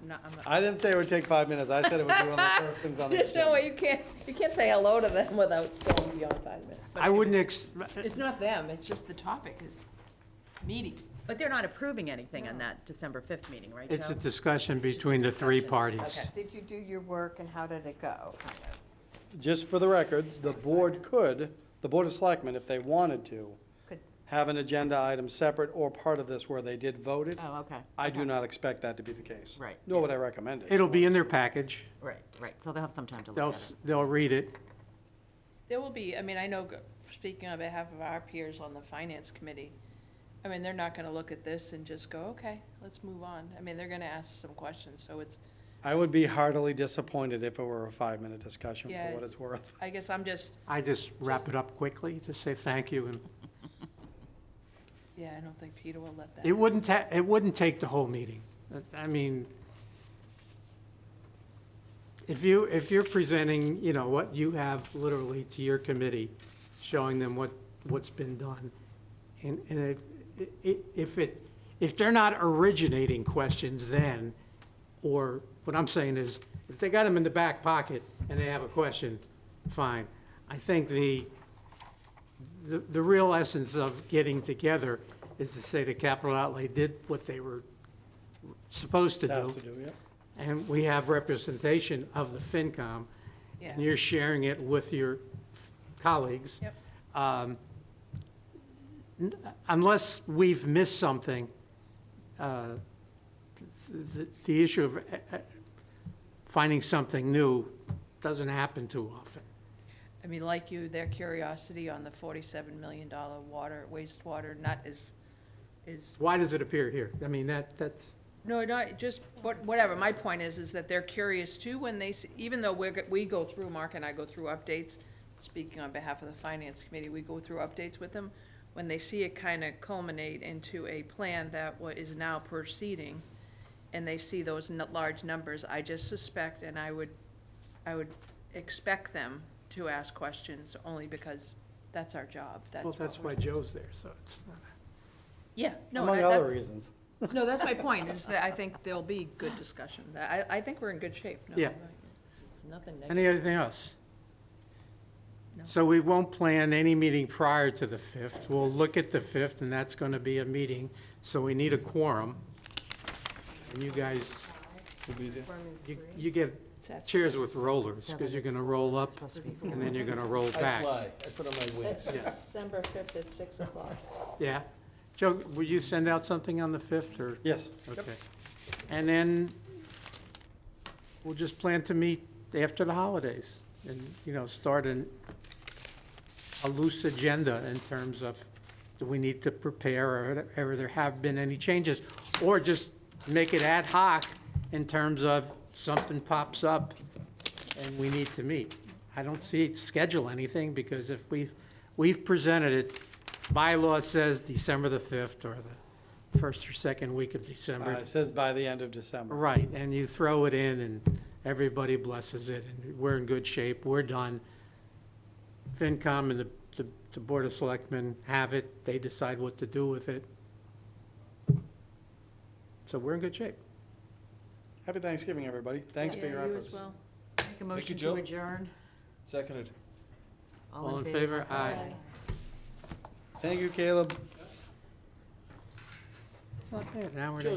Speaker 3: not, I'm not.
Speaker 6: I didn't say it would take 5 minutes. I said it would be one of the first things on the
Speaker 3: There's no
Speaker 6: agenda.
Speaker 3: way, you can't say hello to them without going beyond 5 minutes. But
Speaker 1: I wouldn't
Speaker 3: It's not them, it's just the topic is meeting.
Speaker 7: But they're not approving anything on that December 5th meeting, right,
Speaker 1: it's a
Speaker 7: Joe?
Speaker 1: discussion between the three
Speaker 7: discussion.
Speaker 1: parties.
Speaker 7: Okay.
Speaker 5: Did you do your work and how did it go? Kind of?
Speaker 6: Just for the record, the board could, the Board of Selectmen, if they wanted to,
Speaker 5: Could-
Speaker 6: have an agenda item separate or part of this where they did vote it.
Speaker 4: Oh, okay.
Speaker 6: I do
Speaker 4: Okay.
Speaker 6: not expect that to be the case.
Speaker 4: Right.
Speaker 6: Nor would I recommend it.
Speaker 1: It'll be in their package.
Speaker 4: Right, right, so they'll have some time to
Speaker 1: They'll,
Speaker 4: look at it.
Speaker 1: they'll read it.
Speaker 3: There will be, I mean, I know, speaking on behalf of our peers on the finance committee, I mean, they're not gonna look at this and just go, okay, let's move on. I mean, they're gonna ask some questions, so it's,
Speaker 6: I would be heartily disappointed if it were a 5-minute discussion
Speaker 3: Yeah,
Speaker 6: for what it's worth.
Speaker 3: I guess I'm just,
Speaker 1: I just wrap it up quickly, just say thank you, and
Speaker 3: yeah, I don't think Peter will let that.
Speaker 1: it wouldn't take the whole meeting. I mean, if you're presenting, you know, what you have literally to your committee, showing them what's been done, and if they're not originating questions then, or what I'm saying is, if they got them in the back pocket and they have a question, fine. I think the real essence of getting together is to say that Capital Outlay did what they were supposed to
Speaker 6: Has
Speaker 1: do,
Speaker 6: to do, yeah.
Speaker 1: and we have representation of the FinCom,
Speaker 3: Yeah,
Speaker 1: and you're sharing it with your colleagues.
Speaker 3: Yep.
Speaker 1: Unless we've missed something, the issue of finding something new doesn't happen too often.
Speaker 3: I mean, like you, their curiosity on the $47 million wastewater nut is,
Speaker 1: Why does it appear here? I mean, that's,
Speaker 3: no, not, just, whatever, my point is that they're curious too when they, even though we go through, Mark and I go through updates, speaking on behalf of the finance committee, we go through updates with them, when they see it kind of culminate into a plan that is now proceeding, and they see those large numbers, I just suspect, and I would expect them to ask questions, only because that's our job,
Speaker 1: well,
Speaker 3: what
Speaker 1: that's
Speaker 3: we're-
Speaker 1: why Joe's there, so it's not.
Speaker 3: Yeah, no,
Speaker 6: Among
Speaker 3: that's.
Speaker 6: other reasons.
Speaker 3: No, that's my point, is that I think there'll be good discussion. I think we're in good shape. No,
Speaker 1: Yeah.
Speaker 3: Nothing negative.
Speaker 1: Anything else?
Speaker 3: No.
Speaker 1: So we won't plan any meeting prior to the 5th. We'll look at the 5th, and that's going to be a meeting, so we need a quorum. And you guys, you get
Speaker 3: It's at
Speaker 1: chairs with rollers, because you're going to roll up,
Speaker 4: Supposed to be
Speaker 1: and then you're going to roll
Speaker 2: I
Speaker 1: back.
Speaker 2: fly. I put on my wings.
Speaker 3: December 5th at 6 o'clock.
Speaker 1: Yeah. Joe, will you send out something on the 5th, or?
Speaker 6: Yes.
Speaker 1: Okay. And then we'll just plan to meet after the holidays and, you know, start a loose agenda in terms of, do we need to prepare, or there have been any changes? Or just make it ad hoc in terms of something pops up and we need to meet. I don't schedule anything, because if we've presented it, bylaw says December the 5th or the first or second week of December.
Speaker 6: It says by the end of December.
Speaker 1: Right, and you throw it in and everybody blesses it, and we're in good shape, we're done. FinCom and the Board of Selectmen have it, they decide what to do with it. So we're in good shape.
Speaker 6: Happy Thanksgiving, everybody. Thanks for your
Speaker 3: Yeah, you
Speaker 6: efforts.
Speaker 3: as well.
Speaker 4: Make a motion
Speaker 2: Joe.
Speaker 4: to adjourn.
Speaker 2: Seconded.
Speaker 1: All in favor? Aye.
Speaker 6: Thank you, Caleb.
Speaker 1: It's not bad, an hour and a
Speaker 2: Joe,